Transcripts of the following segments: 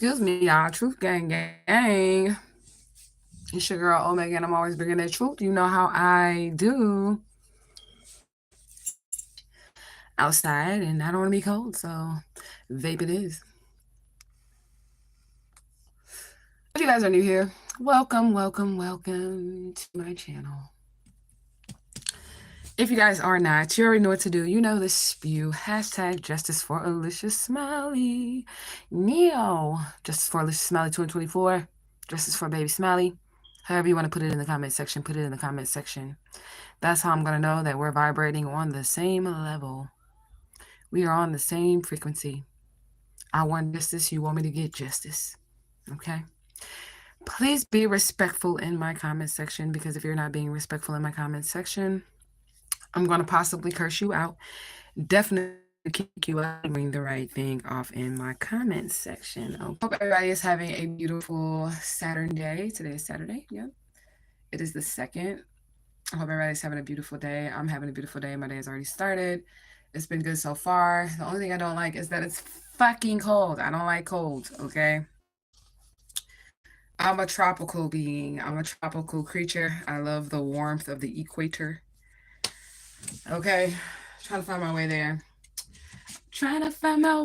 Excuse me, y'all. Truth gang gang. It's your girl Omega, and I'm always bringing that truth. You know how I do. Outside, and I don't want to be cold, so vape it is. If you guys are new here, welcome, welcome, welcome to my channel. If you guys are not, you already know what to do. You know the spew. Hashtag Justice for Alicia Smiley. Neo. Justice for Alicia Smiley 2024. Justice for Baby Smiley. However you want to put it in the comment section, put it in the comment section. That's how I'm going to know that we're vibrating on the same level. We are on the same frequency. I want justice. You want me to get justice. Okay? Please be respectful in my comment section, because if you're not being respectful in my comment section, I'm going to possibly curse you out. Definitely kick you out and bring the right thing off in my comment section. I hope everybody is having a beautiful Saturn day. Today is Saturday. Yeah. It is the 2nd. I hope everybody's having a beautiful day. I'm having a beautiful day. My day has already started. It's been good so far. The only thing I don't like is that it's fucking cold. I don't like cold, okay? I'm a tropical being. I'm a tropical creature. I love the warmth of the equator. Okay, trying to find my way there. Trying to find my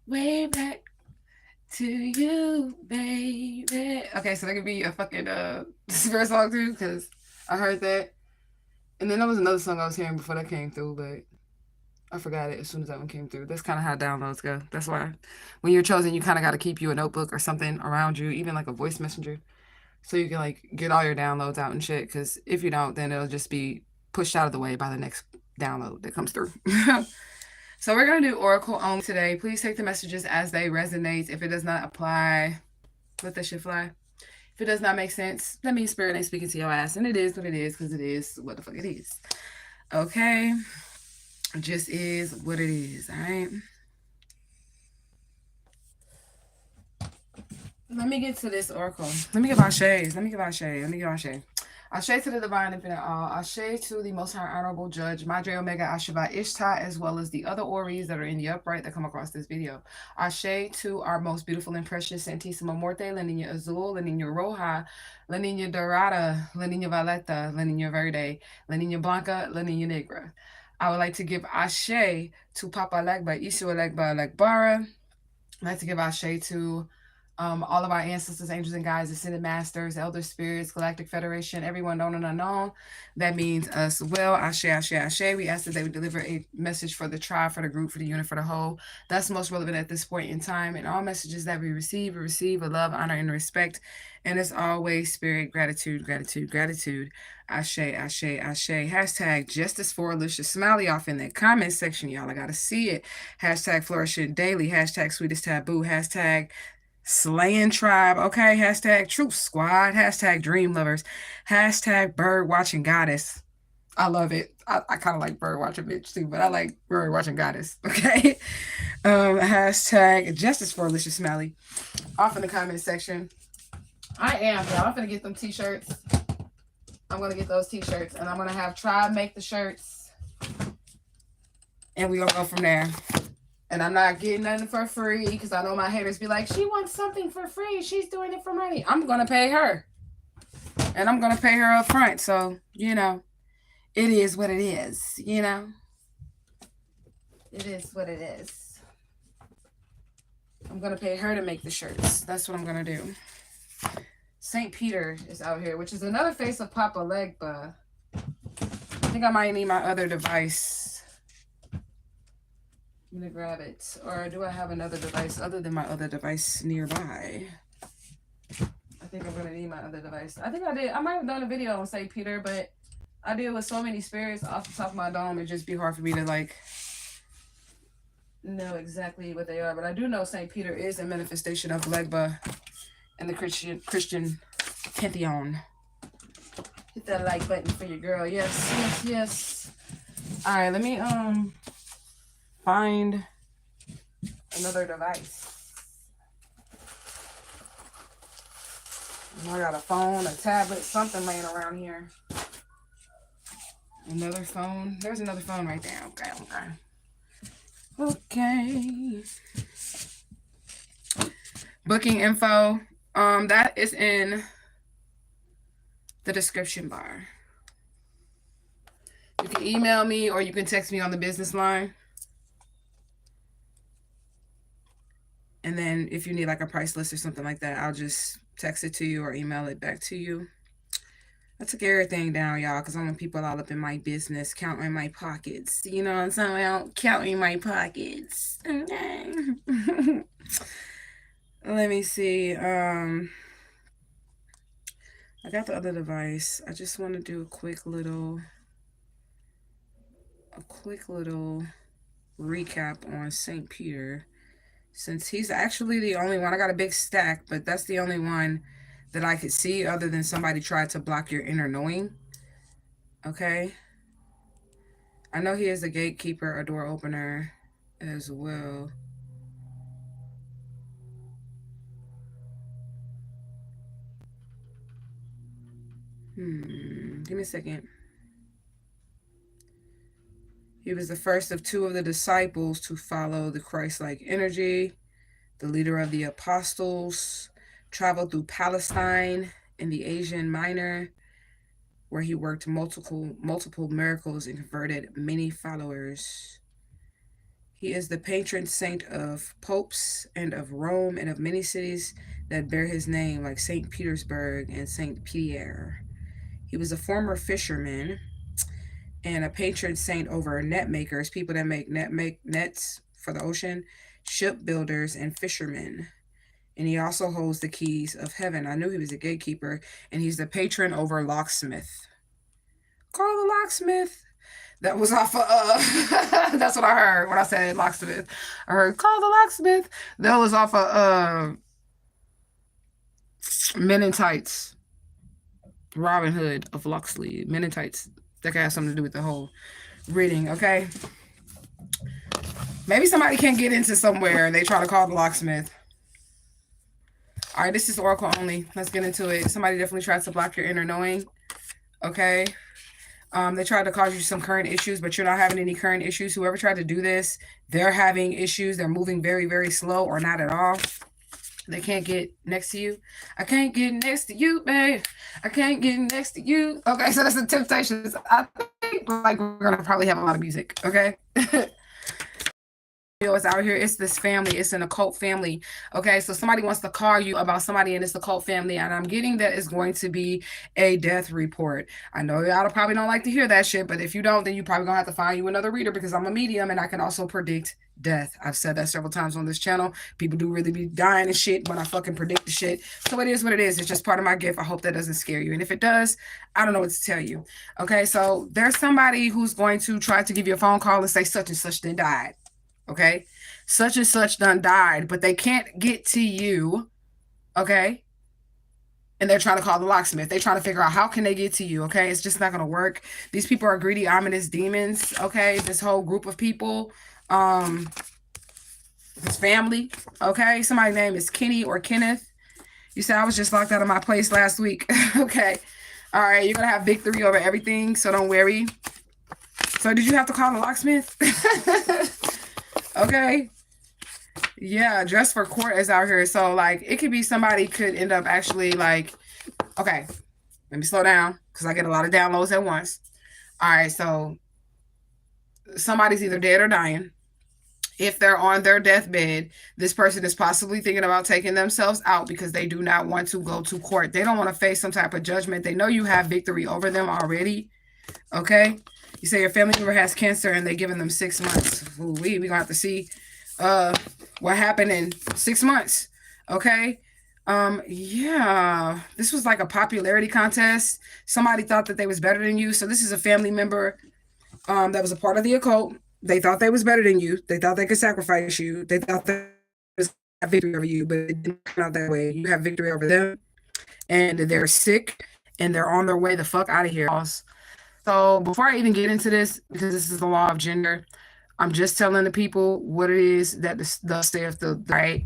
way back to you, baby. Okay, so that could be a fucking spirit song too, because I heard that. And then there was another song I was hearing before that came through, but I forgot it as soon as that one came through. That's kind of how downloads go. That's why when you're chosen, you kind of got to keep you a notebook or something around you, even like a voice messenger, so you can like get all your downloads out and shit. Because if you don't, then it'll just be pushed out of the way by the next download that comes through. So we're going to do Oracle only today. Please take the messages as they resonate. If it does not apply, let that shit fly. If it does not make sense, that means spirit ain't speaking to your ass. And it is what it is, because it is what the fuck it is. Okay? It just is what it is, all right? Let me get to this Oracle. Let me give Ashe. Ashe to the divine infinite all. Ashe to the most high honorable judge, Madre Omega Asheva Ishtar, as well as the other Oris that are in the upright that come across this video. Ashe to our most beautiful and precious Santissima Morte, La Nina Azul, La Nina Roja, La Nina Dorada, La Nina Violeta, La Nina Verde, La Nina Blanca, La Nina Negra. I would like to give Ashe to Papa Legba, Isu Legba Legbara. I'd like to give Ashe to all of our ancestors, angels and guides, ascended masters, elder spirits, galactic federation, everyone known and unknown. That means us well. Ashe, Ashe, Ashe. We ask that they would deliver a message for the tribe, for the group, for the unit, for the whole. That's most relevant at this point in time. And all messages that we receive with love, honor, and respect. And as always, spirit, gratitude, gratitude, gratitude. Ashe, Ashe, Ashe. Hashtag Justice for Alicia Smiley off in the comment section, y'all. I gotta see it. Hashtag Flourishing Daily. Hashtag Sweetest Taboo. Hashtag Slaying Tribe, okay? Hashtag Truth Squad. Hashtag Dream Lovers. Hashtag Bird Watching Goddess. I love it. I kind of like Bird Watching Bitch too, but I like Bird Watching Goddess, okay? Hashtag Justice for Alicia Smiley off in the comment section. I am, y'all. I'm gonna get them t-shirts. I'm gonna get those t-shirts, and I'm gonna have Tribe make the shirts, and we're gonna go from there. And I'm not getting nothing for free, because I know my haters be like, she wants something for free. She's doing it for money. I'm going to pay her. And I'm going to pay her up front. So, you know, it is what it is, you know. It is what it is. I'm going to pay her to make the shirts. That's what I'm going to do. St. Peter is out here, which is another face of Papa Legba. I think I might need my other device. I'm gonna grab it. Or do I have another device other than my other device nearby? I think I'm gonna need my other device. I think I did. I might have done a video on St. Peter, but I deal with so many spirits off the top of my dome, it'd just be hard for me to like know exactly what they are. But I do know St. Peter is a manifestation of Legba and the Christian pantheon. Hit that like button for your girl. Yes, yes, yes. Alright, let me find another device. I got a phone, a tablet, something laying around here. Another phone. There's another phone right there. Okay, okay. Okay. booking info. That is in the description bar. You can email me or you can text me on the business line. And then if you need like a price list or something like that, I'll just text it to you or email it back to you. I took everything down, y'all, because I want people all up in my business, counting my pockets. You know what I'm talking about? Counting my pockets. Okay. Let me see. I got the other device. I just want to do a quick little recap on St. Peter, since he's actually the only one. I got a big stack, but that's the only one that I could see other than somebody tried to block your inner knowing. Okay. I know he is a gatekeeper, a door opener as well. Give me a second. He was the first of two of the disciples to follow the Christ like energy. The leader of the apostles traveled through Palestine in the Asian Minor, where he worked multiple miracles and converted many followers. He is the patron saint of popes and of Rome and of many cities that bear his name, like St. Petersburg and St. Pierre. He was a former fisherman and a patron saint over net makers, people that make nets for the ocean, shipbuilders, and fishermen. And he also holds the keys of heaven. I knew he was a gatekeeper, and he's the patron over locksmith. Call the locksmith. That was off of that's what I heard when I said locksmith. I heard call the locksmith. That was off of Men in Tights. Robin Hood of Locksley. Men in Tights. That could have something to do with the whole reading, okay? Maybe somebody can't get into somewhere and they try to call the locksmith. All right, this is Oracle only. Let's get into it. Somebody definitely tries to block your inner knowing. Okay. They tried to cause you some current issues, but you're not having any current issues. Whoever tried to do this, they're having issues. They're moving very, very slow or not at all. They can't get next to you. I can't get next to you, babe. I can't get next to you. Okay, so that's the Temptations. I think like we're gonna probably have a lot of music. Okay. It's out here. It's this family. It's an occult family. Okay, so somebody wants to call you about somebody in this occult family, and I'm getting that it's going to be a death report. I know y'all probably don't like to hear that shit, but if you don't, then you probably gonna have to find you another reader because I'm a medium and I can also predict death. I've said that several times on this channel. People do really be dying and shit when I fucking predict the shit. So it is what it is. It's just part of my gift. I hope that doesn't scare you. And if it does, I don't know what to tell you. Okay, so there's somebody who's going to try to give you a phone call and say such and such then died. Okay, such and such done died, but they can't get to you. Okay, and they're trying to call the locksmith. They're trying to figure out how can they get to you. Okay, it's just not gonna work. These people are greedy, ominous demons. Okay, this whole group of people, this family. Okay, somebody's name is Kenny or Kenneth. You said I was just locked out of my place last week. Okay, all right, you're gonna have victory over everything, so don't worry. So did you have to call the locksmith? Okay. Yeah, dress for court is out here. So like it could be somebody could end up actually like, okay, let me slow down because I get a lot of downloads at once. All right, so somebody's either dead or dying. If they're on their deathbed, this person is possibly thinking about taking themselves out because they do not want to go to court. They don't want to face some type of judgment. They know you have victory over them already. Okay. You say your family member has cancer and they're giving them 6 months. Ooh, we're gonna have to see what happened in 6 months. Okay. Yeah, this was like a popularity contest. Somebody thought that they was better than you. So this is a family member that was a part of the occult. They thought they was better than you. They thought they could sacrifice you. They thought they was have victory over you, but it didn't come out that way. You have victory over them, and they're sick, and they're on their way the fuck out of here. So before I even get into this, because this is the law of gender, I'm just telling the people what it is that the saith the right.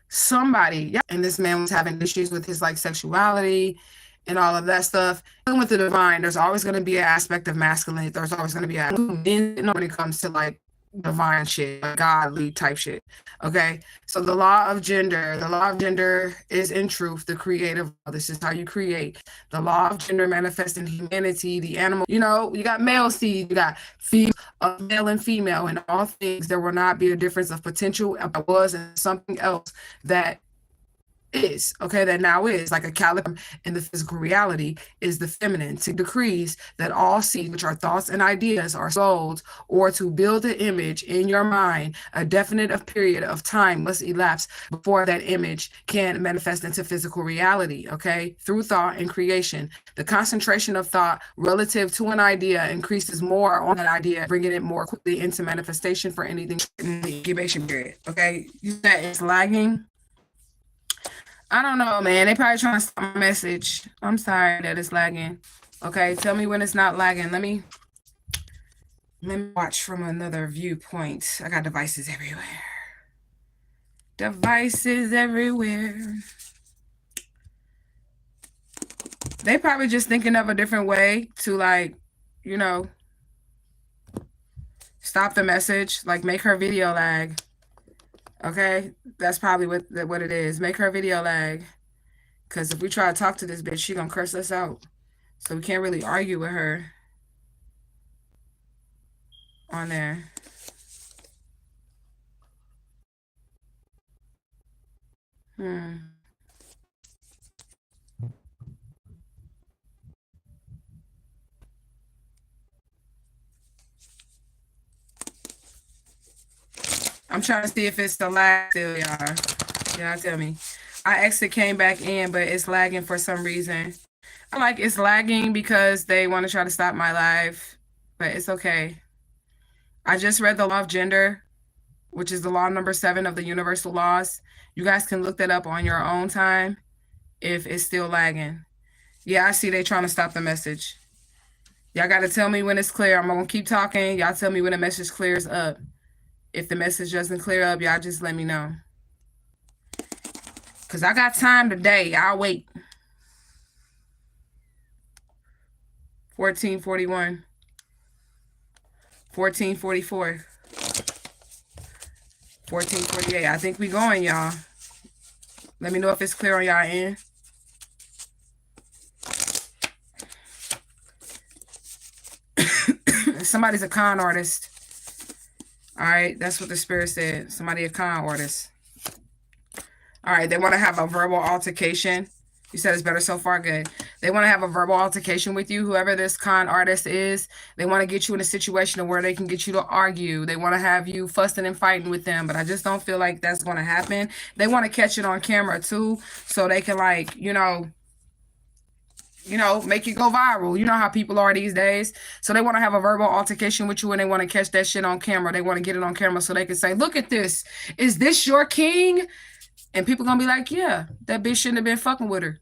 Somebody, yeah, and this man was having issues with his like sexuality and all of that stuff. Even with the divine, there's always going to be an aspect of masculine. There's always going to be a when it comes to like divine shit, like godly type shit. Okay. So the law of gender is in truth the creative law. This is how you create. The law of gender manifests in humanity, the animal. You know, you got male seed, you got female, male and female, and all things. There will not be a difference of potential. If was and something else that is okay, that now is like a caliber in the physical reality is the feminine. To decrees that all seeds, which are thoughts and ideas, are sold, or to build an image in your mind, a definite period of time must elapse before that image can manifest into physical reality. Okay, through thought and creation, the concentration of thought relative to an idea increases more on that idea, bringing it more quickly into manifestation for anything in the incubation period. Okay, you said it's lagging. I don't know, man. They probably trying to stop my message. I'm sorry that it's lagging. Okay, tell me when it's not lagging. Let me watch from another viewpoint. I got devices everywhere. Devices everywhere. They probably just thinking of a different way to, like, you know, stop the message, like make her video lag. Okay, that's probably what it is. Make her video lag. Cause if we try to talk to this bitch, she gonna curse us out. So we can't really argue with her on there. Hmm. I'm trying to see if it's the lag still, y'all. Y'all tell me. I exit came back in, but it's lagging for some reason. I like it's lagging because they want to try to stop my live, but it's okay. I just read the law of gender, which is the law number 7 of the universal laws. You guys can look that up on your own time if it's still lagging. Yeah, I see they trying to stop the message. Y'all got to tell me when it's clear. I'm going to keep talking. Y'all tell me when the message clears up. If the message doesn't clear up, y'all just let me know. Because I got time today. I'll wait. 1441. 1444. 1448. I think we going, y'all. Let me know if it's clear on y'all end. Somebody's a con artist. All right, that's what the spirit said. Somebody a con artist. All right, they want to have a verbal altercation. You said it's better so far. Good. They want to have a verbal altercation with you, whoever this con artist is. They want to get you in a situation where they can get you to argue. They want to have you fussing and fighting with them, but I just don't feel like that's going to happen. They want to catch it on camera too, so they can, like, make it go viral. You know how people are these days. So they want to have a verbal altercation with you, and they want to catch that shit on camera. They want to get it on camera so they can say, look at this. Is this your king? And people gonna be like, yeah, that bitch shouldn't have been fucking with her.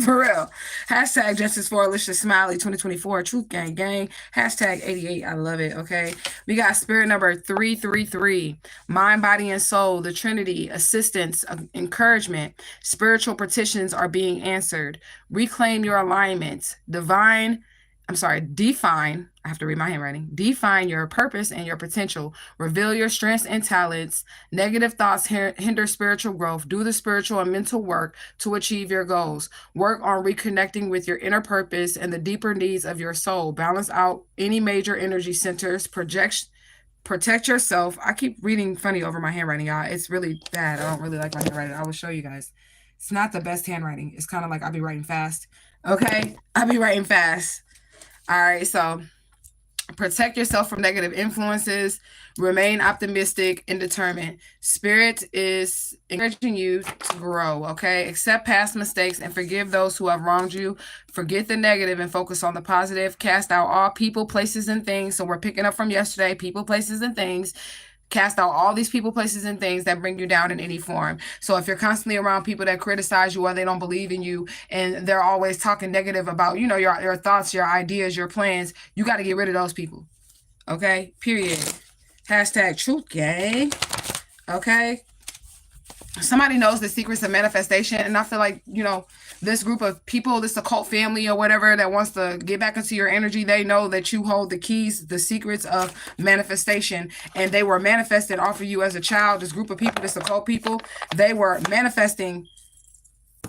For real. Hashtag Justice for Alicia Smiley 2024. Truth Gang Gang. Hashtag 88. I love it. Okay. We got spirit number 333. Mind, body, and soul. The Trinity. Assistance. Encouragement. Spiritual petitions are being answered. Reclaim your alignment. Define. I have to read my handwriting. Define your purpose and your potential. Reveal your strengths and talents. Negative thoughts hinder spiritual growth. Do the spiritual and mental work to achieve your goals. Work on reconnecting with your inner purpose and the deeper needs of your soul. Balance out any major energy centers. Protect yourself. I keep reading funny over my handwriting, y'all. It's really bad. I don't really like my handwriting. I will show you guys. It's not the best handwriting. It's kind of like I'll be writing fast. Okay? I'll be writing fast. All right, so protect yourself from negative influences. Remain optimistic and determined. Spirit is encouraging you to grow, okay? Accept past mistakes and forgive those who have wronged you. Forget the negative and focus on the positive. Cast out all people, places, and things. So we're picking up from yesterday, people, places, and things. Cast out all these people, places, and things that bring you down in any form. So if you're constantly around people that criticize you or they don't believe in you and they're always talking negative about, your thoughts, your ideas, your plans, you got to get rid of those people. Okay? Period. Hashtag Truth Gang. Okay? somebody knows the secrets of manifestation, and I feel like, you know, this group of people, this occult family or whatever that wants to get back into your energy, they know that you hold the keys, the secrets of manifestation, and they were manifested off of you as a child. This group of people, this occult people, they were manifesting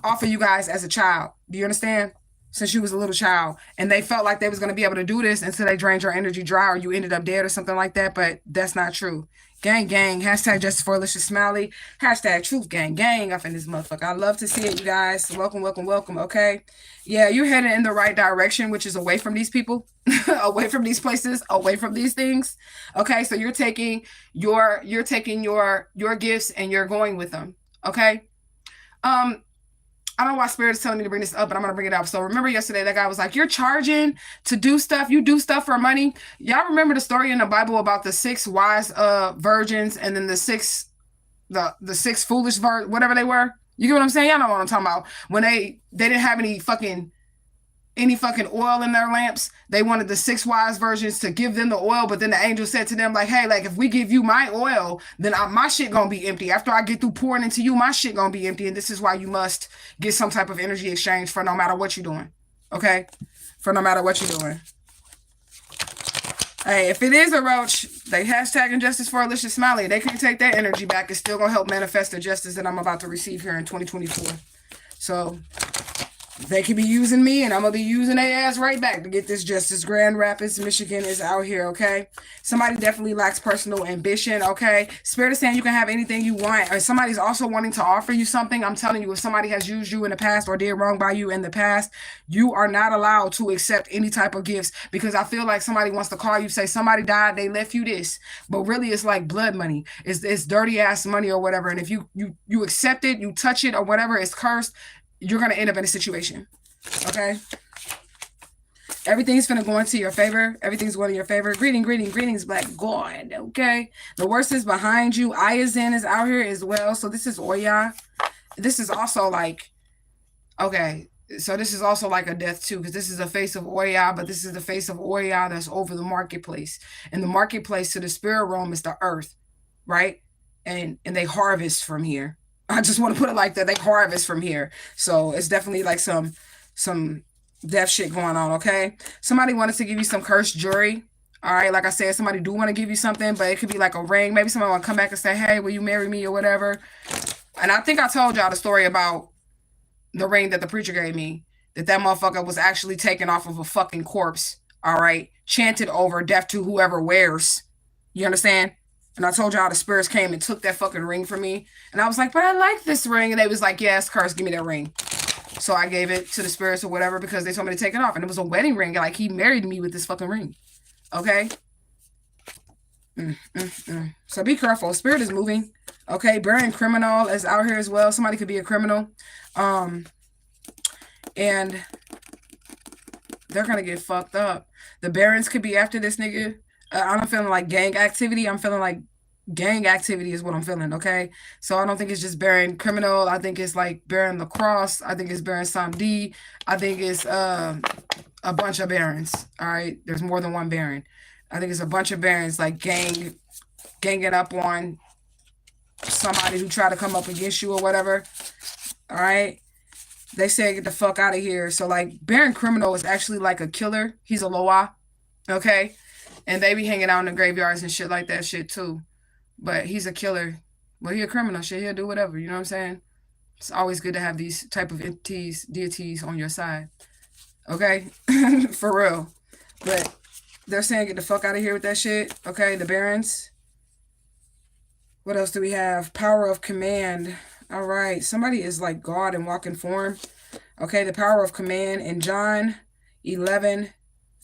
off of you guys as a child. Do you understand? Since you was a little child, and they felt like they was going to be able to do this until they drained your energy dry or you ended up dead or something like that, but that's not true. Gang gang, hashtag justice for Alicia Smiley, hashtag truth gang gang up in this motherfucker. I love to see it, you guys. Welcome, welcome, welcome. Okay, yeah, you're heading in the right direction, which is away from these people, away from these places, away from these things. Okay, so you're taking your gifts and you're going with them. Okay. I don't know why Spirit is telling me to bring this up, but I'm gonna bring it up. So remember yesterday that guy was like, "You're charging to do stuff. You do stuff for money." Y'all remember the story in the Bible about the six wise virgins and then the six foolish whatever they were. You get what I'm saying? Y'all know what I'm talking about. When they didn't have any fucking oil in their lamps. They wanted the six wise virgins to give them the oil, but then the angel said to them, like, hey, like, if we give you my oil, then my shit gonna be empty. After I get through pouring into you, my shit gonna be empty. And this is why you must get some type of energy exchange for no matter what you're doing. Okay? For no matter what you're doing. Hey, if it is a roach, they hashtagging justice for Alicia Smiley. They can't take that energy back. It's still gonna help manifest the justice that I'm about to receive here in 2024. So they could be using me, and I'm gonna be using their ass right back to get this justice. Grand Rapids, Michigan is out here, okay? Somebody definitely lacks personal ambition, okay? Spirit is saying you can have anything you want, or somebody's also wanting to offer you something. I'm telling you, if somebody has used you in the past or did wrong by you in the past, you are not allowed to accept any type of gifts, because I feel like somebody wants to call you, say somebody died, they left you this, but really it's like blood money. It's dirty ass money or whatever, and if you accept it, you touch it or whatever, it's cursed. You're going to end up in a situation. Okay? Everything's finna go into your favor. Everything's going in your favor. Greetings, Black God. Okay? The worst is behind you. Ayazin is out here as well. So this is Oya. This is also like, okay. So this is also like a death too, because this is the face of Oya, but this is the face of Oya that's over the marketplace. And the marketplace to the spirit realm is the earth, right? And they harvest from here. I just want to put it like that. They harvest from here. So it's definitely like some death shit going on, okay? Somebody wanted to give you some cursed jewelry. All right, like I said, somebody do want to give you something, but it could be like a ring. Maybe somebody want to come back and say, hey, will you marry me or whatever? And I think I told y'all the story about the ring that the preacher gave me, that motherfucker was actually taken off of a fucking corpse, all right? Chanted over, death to whoever wears. You understand? And I told y'all the spirits came and took that fucking ring from me. And I was like, but I like this ring. And they was like, yes, curse, give me that ring. So I gave it to the spirits or whatever because they told me to take it off. And it was a wedding ring. Like, he married me with this fucking ring. Okay? So be careful. Spirit is moving. Okay? Bearing criminal is out here as well. Somebody could be a criminal. And they're going to get fucked up. The barons could be after this nigga. I'm feeling like gang activity. I'm feeling like gang activity is what I'm feeling, okay? So I don't think it's just bearing criminal. I think it's like bearing the cross. I think it's bearing Samdi. I think it's a bunch of barons, all right? There's more than one baron. I think it's a bunch of barons like ganging up on somebody who try to come up against you or whatever, all right? They say get the fuck out of here. So like baron criminal is actually like a killer. He's a Loa, okay? And they be hanging out in the graveyards and shit like that shit too. But he's a killer. Well, he a criminal. Shit, he'll do whatever. You know what I'm saying? It's always good to have these type of entities, deities on your side. Okay? For real. But they're saying get the fuck out of here with that shit. Okay? The barons. What else do we have? Power of command. All right. Somebody is like God in walking form. Okay? The power of command in John 11.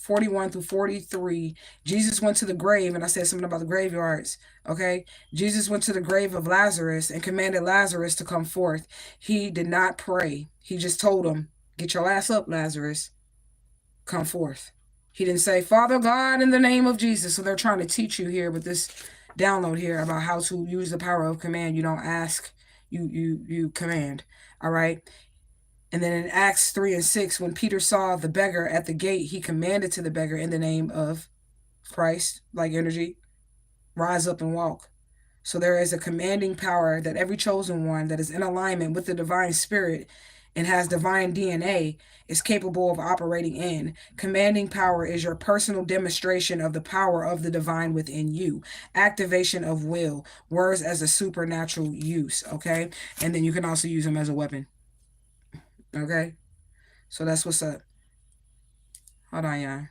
41 through 43. Jesus went to the grave, and I said something about the graveyards, okay? Jesus went to the grave of Lazarus and commanded Lazarus to come forth. He did not pray. He just told him, get your ass up, Lazarus. Come forth. He didn't say, Father God, in the name of Jesus. So they're trying to teach you here with this download here about how to use the power of command. You don't ask, you command, all right? And then in Acts 3 and 6, when Peter saw the beggar at the gate, he commanded to the beggar in the name of Christ, like energy, rise up and walk. So there is a commanding power that every chosen one that is in alignment with the divine spirit and has divine DNA is capable of operating in. Commanding power is your personal demonstration of the power of the divine within you. Activation of will, words as a supernatural use, okay? And then you can also use them as a weapon, okay? So that's what's up. Hold on, y'all.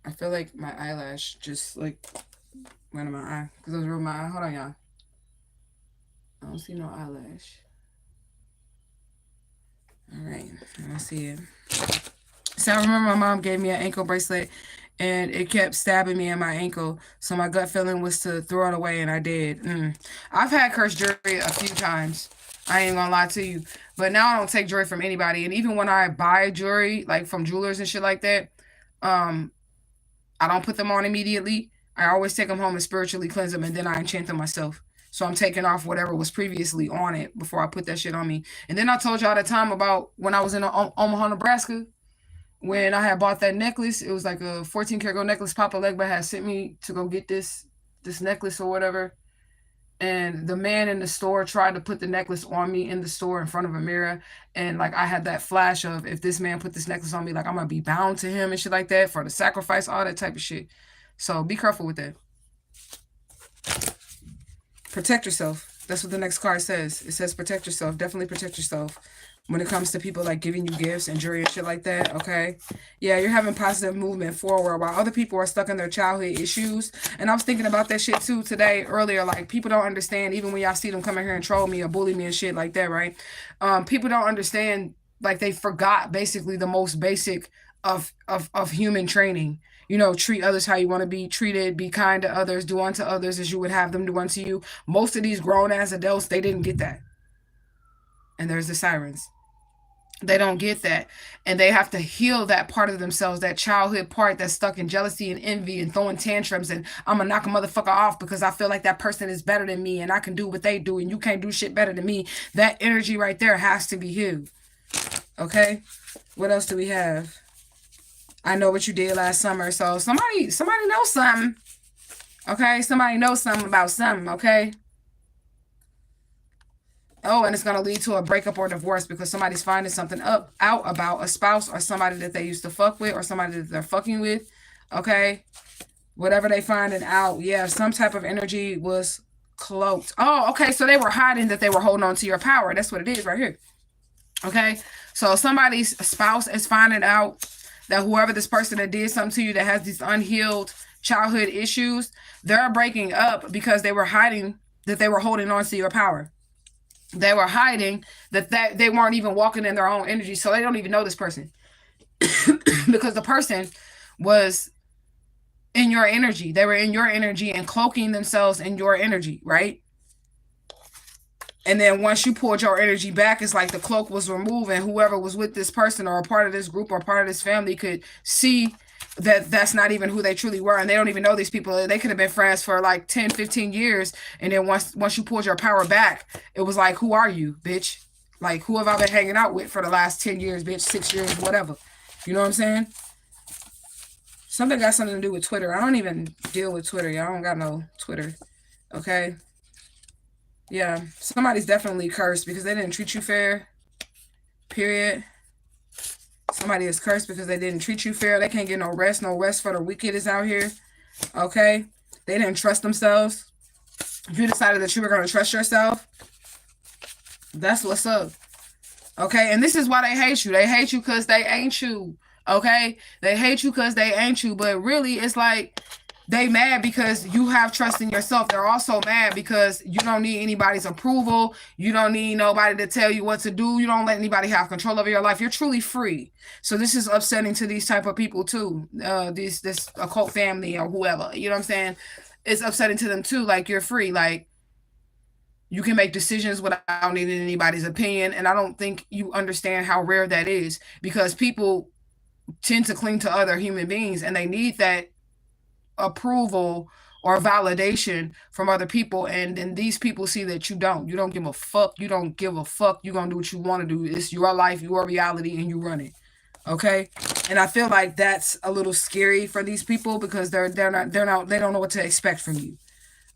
I feel like my eyelash just like went in my eye because I was rubbing my eye. Hold on, y'all. I don't see no eyelash. All right, I see it. So I remember my mom gave me an ankle bracelet and it kept stabbing me in my ankle. So my gut feeling was to throw it away and I did. I've had cursed jewelry a few times. I ain't gonna lie to you. But now I don't take jewelry from anybody. And even when I buy jewelry, like from jewelers and shit like that, um, I don't put them on immediately. I always take them home and spiritually cleanse them and then I enchant them myself. So I'm taking off whatever was previously on it before I put that shit on me. And then I told y'all the time about when I was in Omaha, Nebraska when I had bought that necklace. It was like a 14 karat gold necklace. Papa Legba had sent me to go get this necklace or whatever. And the man in the store tried to put the necklace on me in the store in front of a mirror. And like I had that flash of if this man put this necklace on me, like I'm gonna be bound to him and shit like that for the sacrifice, all that type of shit. So be careful with that. Protect yourself. That's what the next card says. It says protect yourself. Definitely protect yourself when it comes to people like giving you gifts and jewelry and shit like that, okay? Yeah, you're having positive movement forward while other people are stuck in their childhood issues. And I was thinking about that shit too today, earlier. Like, people don't understand, even when y'all see them come in here and troll me or bully me and shit like that, right? People don't understand, like, they forgot basically the most basic of human training. You know, treat others how you want to be treated, be kind to others, do unto others as you would have them do unto you. Most of these grown ass adults, they didn't get that. And there's the sirens. They don't get that. And they have to heal that part of themselves, that childhood part that's stuck in jealousy and envy and throwing tantrums. And I'm going to knock a motherfucker off because I feel like that person is better than me and I can do what they do and you can't do shit better than me. That energy right there has to be healed. Okay? What else do we have? I know what you did last summer. So somebody knows something. Okay? Somebody knows something about something. Okay? Oh, and it's going to lead to a breakup or divorce because somebody's finding something out about a spouse or somebody that they used to fuck with or somebody that they're fucking with. Okay? Whatever they finding out. Yeah, some type of energy was cloaked. Oh, okay. So they were hiding that they were holding on to your power. That's what it is right here. Okay? So somebody's spouse is finding out that whoever this person that did something to you that has these unhealed childhood issues, they're breaking up because they were hiding that they were holding on to your power. They were hiding that they weren't even walking in their own energy. So they don't even know this person because the person was in your energy. They were in your energy and cloaking themselves in your energy, right? And then once you pulled your energy back, it's like the cloak was removed and whoever was with this person or a part of this group or part of this family could see that that's not even who they truly were. And they don't even know these people. They could have been friends for like 10, 15 years. And then once you pulled your power back, it was like, who are you, bitch? Like, who have I been hanging out with for the last 10 years, bitch, 6 years, whatever. You know what I'm saying? Something got something to do with Twitter. I don't even deal with Twitter. Y'all don't got no Twitter. Okay? Yeah, somebody's definitely cursed because they didn't treat you fair. Period. Somebody is cursed because they didn't treat you fair. They can't get no rest. No rest for the wicked is out here. Okay? They didn't trust themselves. You decided that you were going to trust yourself. That's what's up. Okay? And this is why they hate you. They hate you because they ain't you. Okay? They hate you because they ain't you. But really, it's like they mad because you have trust in yourself. They're also mad because you don't need anybody's approval. You don't need nobody to tell you what to do. You don't let anybody have control over your life. You're truly free. So this is upsetting to these type of people too. This occult family or whoever. You know what I'm saying? It's upsetting to them too. Like, you're free. Like, you can make decisions without needing anybody's opinion. And I don't think you understand how rare that is because people tend to cling to other human beings and they need that approval or validation from other people, and then these people see that you don't give a fuck. You're gonna do what you want to do. It's your life, your reality, and you run it. Okay? And I feel like that's a little scary for these people because they don't know what to expect from you.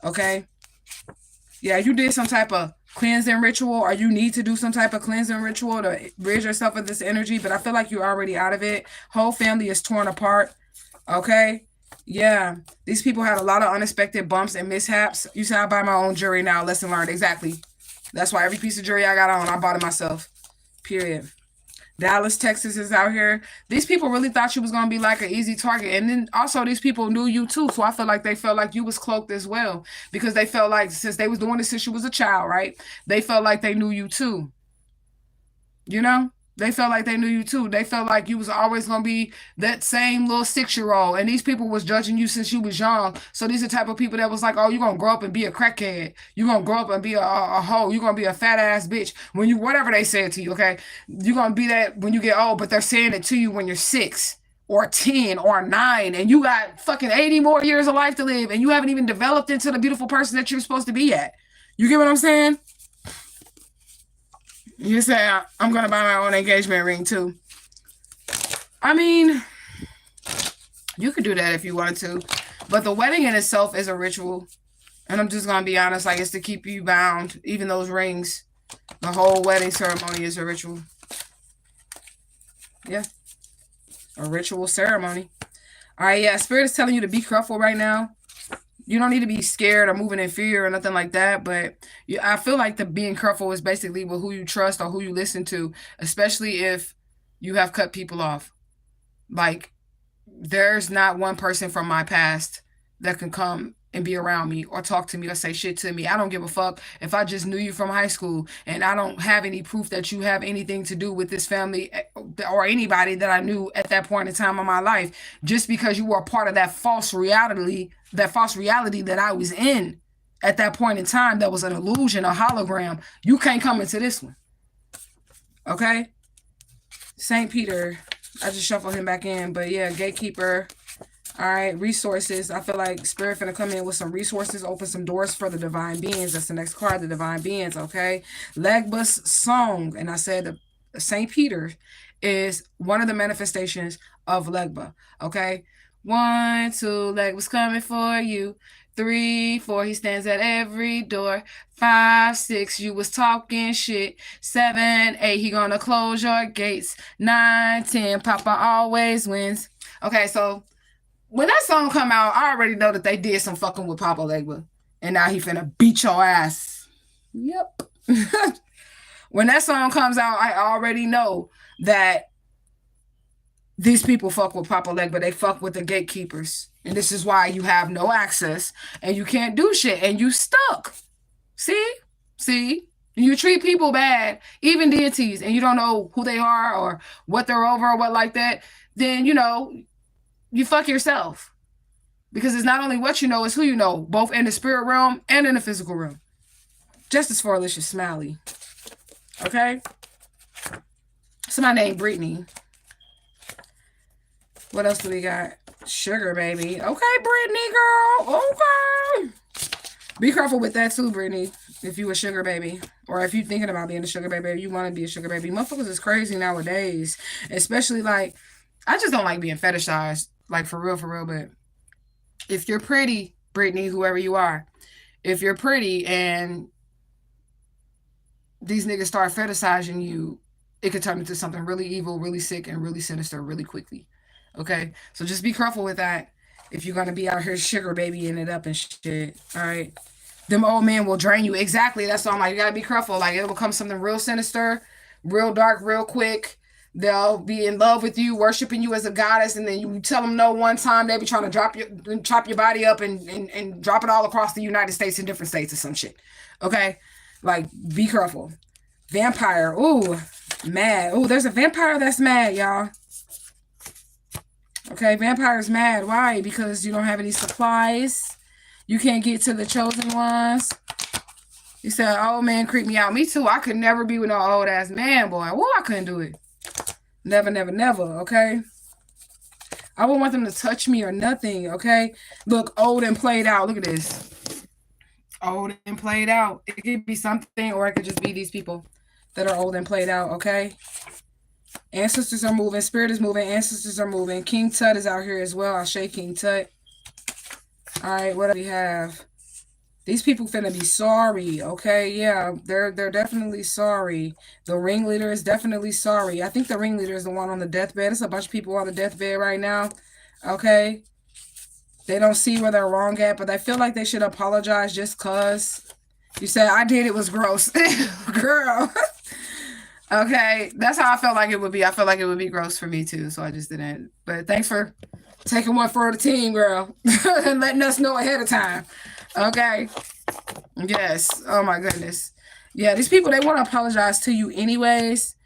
Okay? Yeah, you did some type of cleansing ritual, or you need to do some type of cleansing ritual to rid yourself of this energy, but I feel like you're already out of it. Whole family is torn apart. Okay? Yeah. These people had a lot of unexpected bumps and mishaps. You say I buy my own jewelry now. Lesson learned. Exactly. That's why every piece of jewelry I got on, I bought it myself. Period. Dallas, Texas is out here. These people really thought you was gonna be like an easy target, and then also these people knew you too. So I feel like they felt like you was cloaked as well, because they felt like since they was doing this since you was a child, right? They felt like they knew you too. You know, they felt like they knew you too. They felt like you was always gonna be that same little 6-year-old, and these people was judging you since you was young. So these are the type of people that was like, oh, you gonna grow up and be a crackhead. You gonna grow up and be a hoe. You gonna be a fat ass bitch when you whatever they said to you. Okay, you gonna be that when you get old, but they're saying it to you when you're 6 or 10 or 9, and you got fucking 80 more years of life to live, and you haven't even developed into the beautiful person that you're supposed to be at. You get what I'm saying? You say I'm gonna buy my own engagement ring too. I mean, you could do that if you wanted to, but the wedding in itself is a ritual, and I'm just gonna be honest, like it's to keep you bound. Even those rings, the whole wedding ceremony is a ritual. Yeah, a ritual ceremony. All right, yeah. Spirit is telling you to be careful right now. You don't need to be scared or moving in fear or nothing like that, but I feel like the being careful is basically with who you trust or who you listen to, especially if you have cut people off. Like, there's not one person from my past that can come and be around me or talk to me or say shit to me. I don't give a fuck if I just knew you from high school and I don't have any proof that you have anything to do with this family or anybody that I knew at that point in time of my life. Just because you were a part of that false reality that I was in at that point in time, that was an illusion, a hologram. You can't come into this one. Okay? St. Peter. I just shuffled him back in. But yeah, gatekeeper. All right, resources. I feel like Spirit finna come in with some resources, open some doors for the divine beings. That's the next card, the divine beings, okay? Legbus song. And I said St. Peter is one of the manifestations of Legba, okay? 1, 2, Legbus coming for you. 3, 4, he stands at every door. 5, 6, you was talking shit. 7, 8, he gonna close your gates. 9, 10, Papa always wins. Okay, so when that song come out, I already know that they did some fucking with Papa Legba. And now he finna beat your ass. Yep. When that song comes out, I already know that these people fuck with Papa Legba. They fuck with the gatekeepers. And this is why you have no access and you can't do shit and you stuck. See? You treat people bad, even deities, and you don't know who they are or what they're over or what like that, then, you fuck yourself. Because it's not only what you know, it's who you know, both in the spirit realm and in the physical realm. Justice for Alicia Smiley. Okay? Somebody named Brittany. What else do we got? Sugar baby. Okay, Brittany girl. Okay. Be careful with that too, Brittany. If you a sugar baby, or if you thinking about being a sugar baby, or you want to be a sugar baby. Motherfuckers is crazy nowadays. Especially like, I just don't like being fetishized. Like for real, but if you're pretty, Brittany, whoever you are, if you're pretty and these niggas start fetishizing you, it could turn into something really evil, really sick, and really sinister really quickly. Okay? So just be careful with that if you're going to be out here sugar babying it up and shit. All right? Them old men will drain you. Exactly. That's why I'm like, you got to be careful. Like, it'll become something real sinister, real dark, real quick. They'll be in love with you, worshiping you as a goddess, and then you tell them no one time. They'll be trying to chop your body up and drop it all across the United States in different states or some shit. Okay? Like, be careful. Vampire. Ooh, mad. Ooh, there's a vampire that's mad, y'all. Okay, vampire's mad. Why? Because you don't have any supplies. You can't get to the chosen ones. You said, old man creep me out. Me too. I could never be with no old ass man, boy. Whoa, I couldn't do it. Never, okay? I wouldn't want them to touch me or nothing, okay? Look, old and played out. Look at this. Old and played out. It could be something, or it could just be these people that are old and played out, okay? Ancestors are moving. Spirit is moving. Ancestors are moving. King Tut is out here as well. I'll shake King Tut. All right, what do we have? These people finna be sorry, okay? Yeah, they're definitely sorry. The ringleader is definitely sorry. I think the ringleader is the one on the deathbed. There's a bunch of people on the deathbed right now, okay? They don't see where they're wrong at, but they feel like they should apologize just cause. You said I did, it was gross. Girl. Okay, that's how I felt like it would be. I felt like it would be gross for me too, so I just didn't. But thanks for taking one for the team, girl, and letting us know ahead of time. Okay. Yes. Oh my goodness. Yeah, these people, they want to apologize to you anyways,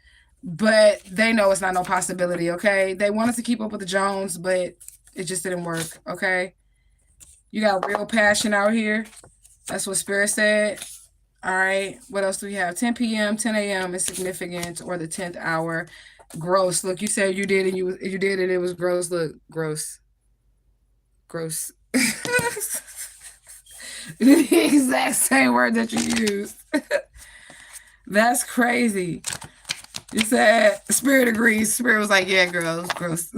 but they know it's not no possibility. Okay, they wanted to keep up with the Jones, but it just didn't work. Okay, you got real passion out here. That's what Spirit said. All right. What else do we have? 10 p.m., 10 a.m. is significant, or the 10th hour. Gross. Look, you said you did, and you did it. It was gross. Look, gross. Gross. The exact same word that you used. That's crazy. You said Spirit agrees. Spirit was like, yeah, girl, gross.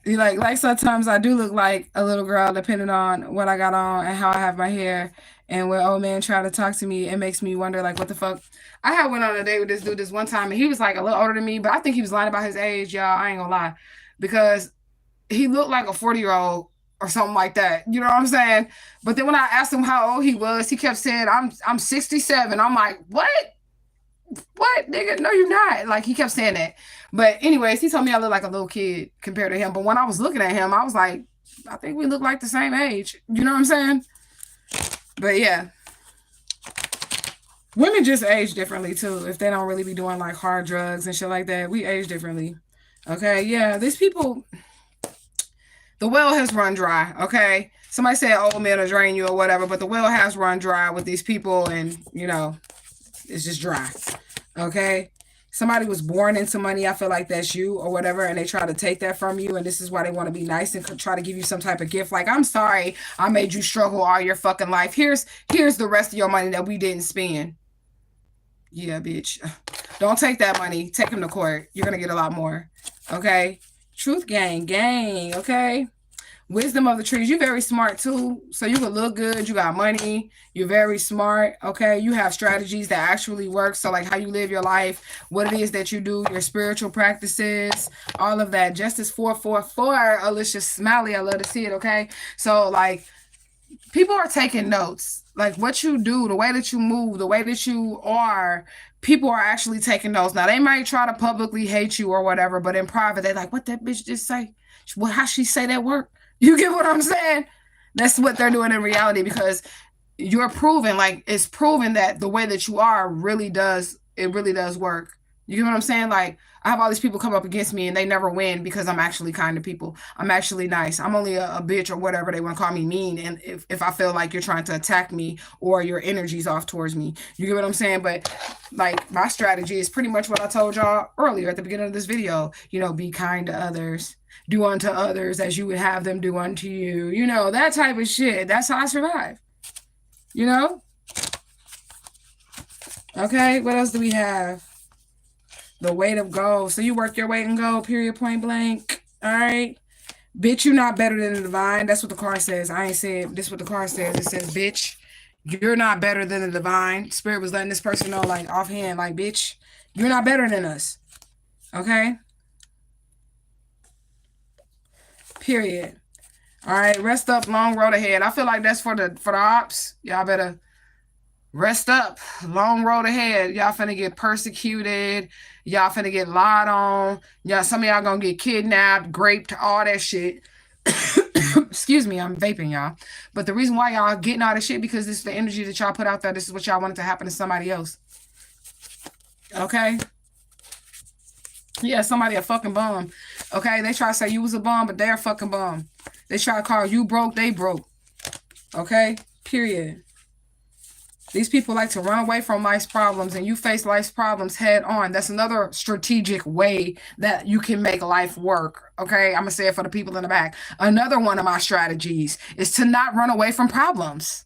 You like sometimes I do look like a little girl depending on what I got on and how I have my hair. And when old man try to talk to me, it makes me wonder like what the fuck. I had went on a date with this dude this one time and he was like a little older than me, but I think he was lying about his age, y'all. I ain't gonna lie. Because he looked like a 40-year-old or something like that. You know what I'm saying? But then when I asked him how old he was, he kept saying, I'm 67. I'm like, what? What, nigga? No, you're not. Like he kept saying that. But anyways, he told me I look like a little kid compared to him. But when I was looking at him, I was like, I think we look like the same age. You know what I'm saying? But yeah. Women just age differently too. If they don't really be doing like hard drugs and shit like that, we age differently. Okay, yeah. These people, the well has run dry. Okay. Somebody said old men will drain you or whatever, but the well has run dry with these people, and you know, it's just dry. Okay. Somebody was born into money. I feel like that's you or whatever, and they try to take that from you. And this is why they want to be nice and try to give you some type of gift. Like, I'm sorry, I made you struggle all your fucking life. Here's the rest of your money that we didn't spend. Yeah, bitch. Don't take that money. Take him to court. You're gonna get a lot more. Okay. Truth gang. Okay. Wisdom of the trees. You're very smart too. So you can look good. You got money. You're very smart. Okay. You have strategies that actually work. So like how you live your life, what it is that you do, your spiritual practices, all of that. Justice 444. Alicia Smiley. I love to see it. Okay. So like people are taking notes. Like what you do, the way that you move, the way that you are, people are actually taking notes. Now they might try to publicly hate you or whatever, but in private, they're like, what that bitch just say? What, how she say that word? You get what I'm saying? That's what they're doing in reality because you're proven, like it's proven that the way that you are really does work. You get what I'm saying? Like I have all these people come up against me and they never win because I'm actually kind to people. I'm actually nice. I'm only a bitch or whatever they want to call me mean. And if I feel like you're trying to attack me or your energy's off towards me, you get what I'm saying? But like my strategy is pretty much what I told y'all earlier at the beginning of this video. You know, be kind to others, do unto others as you would have them do unto you. You know, that type of shit. That's how I survive. You know? Okay, what else do we have? The weight of gold. So you work your weight in gold, period, point blank. All right. Bitch, you're not better than the divine. That's what the card says. I ain't said this is what the card says. It says, bitch, you're not better than the divine. Spirit was letting this person know, like, offhand, like, bitch, you're not better than us. Okay? Period. All right, rest up, long road ahead. I feel like that's for the ops. Y'all better rest up. Long road ahead. Y'all finna get persecuted. Y'all finna get lied on. Y'all, some of y'all gonna get kidnapped, raped, all that shit. Excuse me, I'm vaping, y'all. But the reason why y'all getting all this shit because this is the energy that y'all put out there. This is what y'all wanted to happen to somebody else. Okay? Yeah, somebody a fucking bum. Okay? They try to say you was a bum, but they're a fucking bum. They try to call you broke, they broke. Okay? Period. These people like to run away from life's problems, and you face life's problems head on. That's another strategic way that you can make life work. Okay? I'm going to say it for the people in the back. Another one of my strategies is to not run away from problems.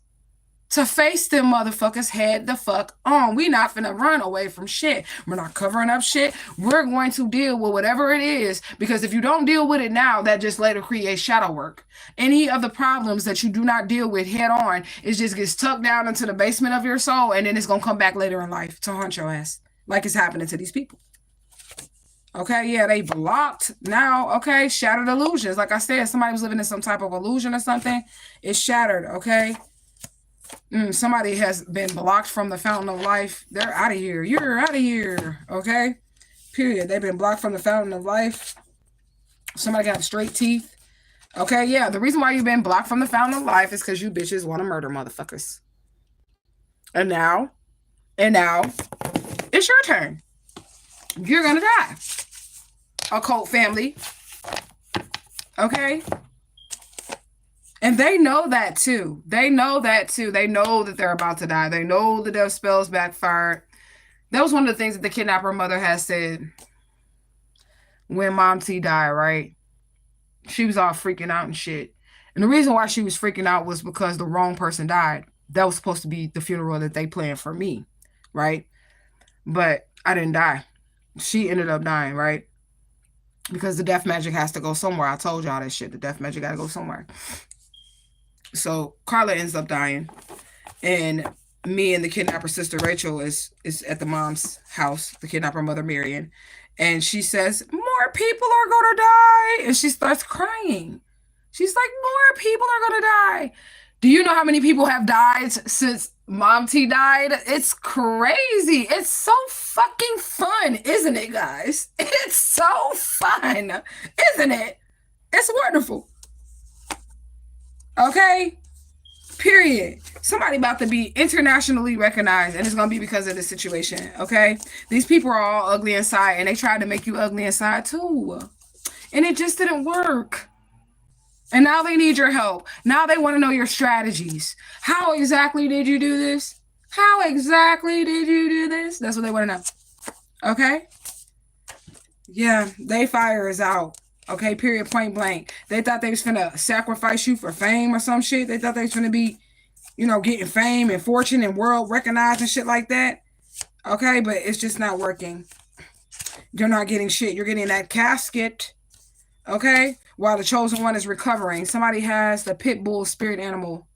to face them motherfuckers head the fuck on. We not finna run away from shit. We're not covering up shit. We're going to deal with whatever it is, because if you don't deal with it now, that just later creates shadow work. Any of the problems that you do not deal with head on, it just gets tucked down into the basement of your soul, and then it's gonna come back later in life to haunt your ass, like it's happening to these people. Okay, yeah, they blocked now. Okay, shattered illusions. Like I said, somebody was living in some type of illusion or something. It's shattered. Okay. Somebody has been blocked from the fountain of life. They're out of here. You're out of here. Okay. Period. They've been blocked from the fountain of life. Somebody got straight teeth. Okay, yeah. The reason why you've been blocked from the fountain of life is because you bitches want to murder motherfuckers. And now, it's your turn. You're gonna die. Occult family. Okay? And they know that too. They know that too. They know that they're about to die. They know the death spells backfired. That was one of the things that the kidnapper mother has said when Mom T died, right? She was all freaking out and shit. And the reason why she was freaking out was because the wrong person died. That was supposed to be the funeral that they planned for me, right? But I didn't die. She ended up dying, right? Because the death magic has to go somewhere. I told y'all that shit. The death magic got to go somewhere. So Carla ends up dying. And me and the kidnapper sister Rachel is at the mom's house, the kidnapper mother Marion. And she says, more people are going to die. And she starts crying. She's like, more people are going to die. Do you know how many people have died since Mom T died? It's crazy. It's so fucking fun, isn't it, guys? It's so fun, isn't it? It's wonderful. Okay? Period. Somebody about to be internationally recognized, and it's going to be because of this situation, okay? These people are all ugly inside, and they tried to make you ugly inside, too. And it just didn't work. And now they need your help. Now they want to know your strategies. How exactly did you do this? How exactly did you do this? That's what they want to know. Okay? Yeah, they fire is out. Okay, period, point blank. They thought they was finna sacrifice you for fame or some shit. They thought they was finna be, you know, getting fame and fortune and world recognized and shit like that. Okay, but it's just not working. You're not getting shit. You're getting that casket. Okay? While the chosen one is recovering. Somebody has the pit bull spirit animal.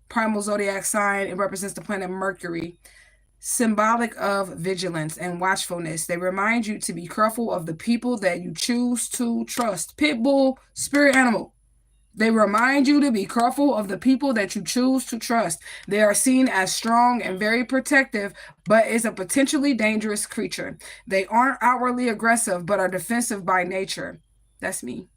Primal zodiac sign. It represents the planet Mercury. Symbolic of vigilance and watchfulness. They remind you to be careful of the people that you choose to trust. Pit bull, spirit animal. They remind you to be careful of the people that you choose to trust. They are seen as strong and very protective, but is a potentially dangerous creature. They aren't outwardly aggressive, but are defensive by nature. That's me.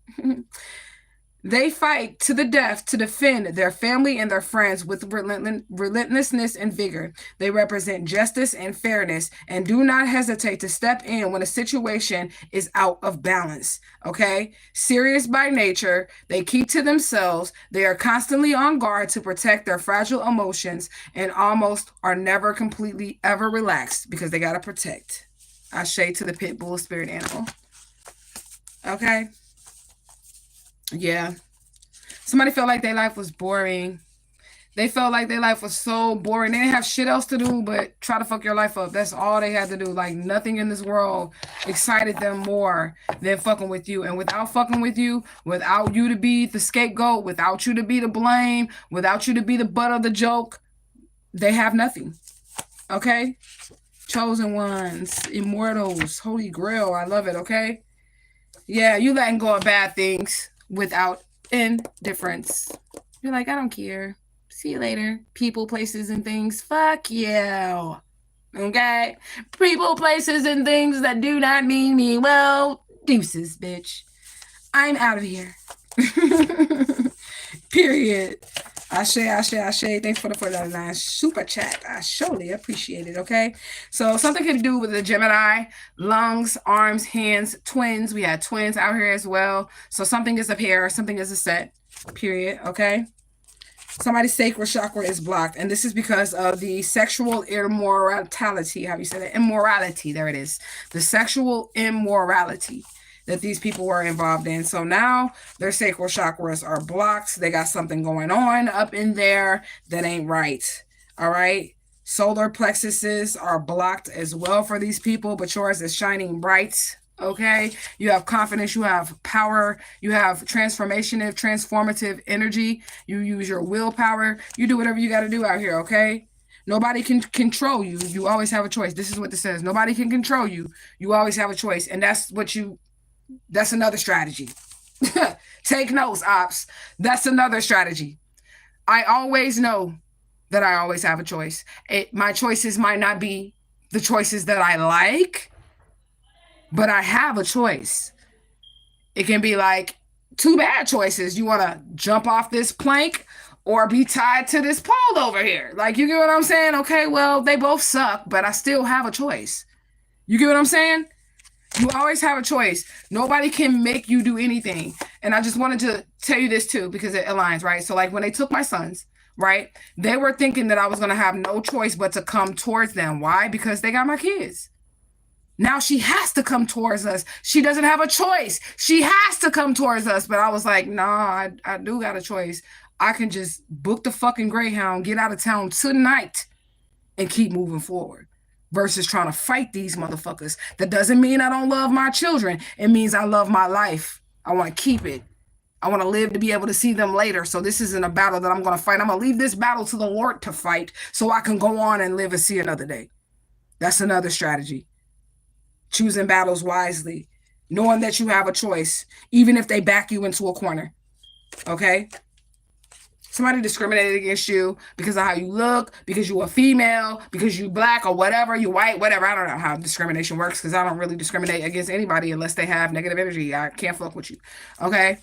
They fight to the death to defend their family and their friends with relentlessness and vigor. They represent justice and fairness and do not hesitate to step in when a situation is out of balance. Okay? Serious by nature, they keep to themselves. They are constantly on guard to protect their fragile emotions and almost are never completely ever relaxed because they got to protect. I shade to the pit bull spirit animal. Okay? Yeah. Somebody felt like their life was boring. They felt like their life was so boring. They didn't have shit else to do but try to fuck your life up. That's all they had to do. Like, nothing in this world excited them more than fucking with you. And without fucking with you, without you to be the scapegoat, without you to be the blame, without you to be the butt of the joke, they have nothing. Okay? Chosen ones, immortals, holy grail. I love it, okay? Yeah, you letting go of bad things without indifference. You're like, I don't care. See you later. People, places, and things. Fuck you. Okay? People, places, and things that do not mean me. Well, deuces, bitch. I'm out of here. Period. Ashe. Thanks for the $4.99 super chat. I surely appreciate it, okay? So something could do with the Gemini, lungs, arms, hands, twins. We had twins out here as well. So something is a pair, something is a set, period, okay? Somebody's sacral chakra is blocked, and this is because of the sexual immorality. How do you say that? Immorality, there it is. The sexual immorality that these people were involved in. So now their sacral chakras are blocked. They got something going on up in there that ain't right. All right. Solar plexuses are blocked as well for these people, but yours is shining bright. Okay. You have confidence, you have power, you have transformative energy. You use your willpower. You do whatever you got to do out here. Okay. Nobody can control you. You always have a choice. This is what this says. Nobody can control you. You always have a choice. And that's another strategy. Take notes, ops. That's another strategy. I always know that I always have a choice. My choices might not be the choices that I like, but I have a choice. It can be like two bad choices. You want to jump off this plank or be tied to this pole over here. Like, you get what I'm saying? Okay, well, they both suck, but I still have a choice. You get what I'm saying? You always have a choice. Nobody can make you do anything. And I just wanted to tell you this too, because it aligns, right? So like when they took my sons, right? They were thinking that I was going to have no choice but to come towards them. Why? Because they got my kids. Now she has to come towards us. She doesn't have a choice. She has to come towards us. But I was like, nah, I do got a choice. I can just book the fucking Greyhound, get out of town tonight, and keep moving forward versus trying to fight these motherfuckers. That doesn't mean I don't love my children. It means I love my life. I want to keep it. I want to live to be able to see them later. So this isn't a battle that I'm going to fight. I'm going to leave this battle to the Lord to fight so I can go on and live and see another day. That's another strategy. Choosing battles wisely, knowing that you have a choice, even if they back you into a corner. Okay? Somebody discriminated against you because of how you look, because you're a female, because you black or whatever, you white, whatever. I don't know how discrimination works because I don't really discriminate against anybody unless they have negative energy. I can't fuck with you. Okay?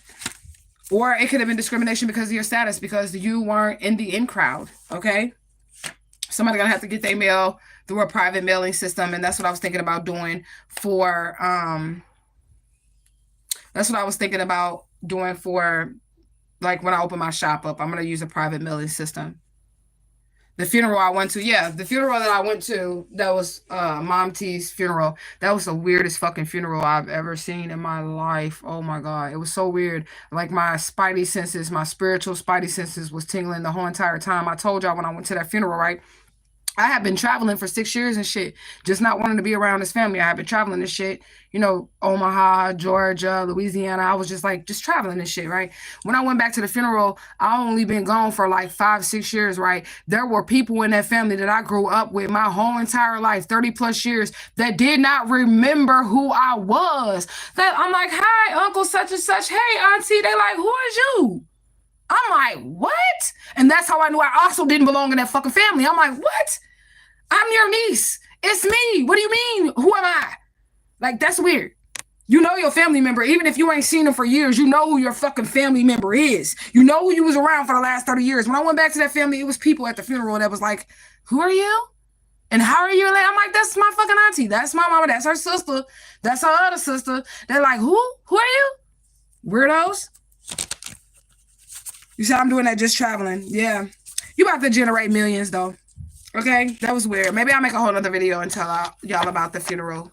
Or it could have been discrimination because of your status, because you weren't in the in crowd. Okay? Somebody's going to have to get their mail through a private mailing system. And that's what I was thinking about doing for, like when I open my shop up. I'm going to use a private mailing system. The funeral I went to, the funeral that I went to, that was Mom T's funeral. That was the weirdest fucking funeral I've ever seen in my life. Oh my God. It was so weird. Like my spidey senses, my spiritual spidey senses was tingling the whole entire time. I told y'all when I went to that funeral, right? I have been traveling for 6 years and shit, just not wanting to be around this family. I have been traveling this shit, Omaha, Georgia, Louisiana. I was just traveling this shit, right? When I went back to the funeral, I only been gone for like 5-6 years, right? There were people in that family that I grew up with my whole entire life, 30 plus years, that did not remember who I was. That I'm like, hi, Uncle such and such. Hey, Auntie. They like, who is you? I'm like, what? And that's how I knew I also didn't belong in that fucking family. I'm like, what? I'm your niece. It's me. What do you mean? Who am I? Like, that's weird. You know your family member. Even if you ain't seen them for years, you know who your fucking family member is. You know who you was around for the last 30 years. When I went back to that family, it was people at the funeral that was like, who are you? And how are you? I'm like, that's my fucking auntie. That's my mama. That's her sister. That's her other sister. They're like, who? Who are you? Weirdos. You said I'm doing that just traveling. Yeah. You about to generate millions, though. Okay? That was weird. Maybe I'll make a whole other video and tell y'all about the funeral.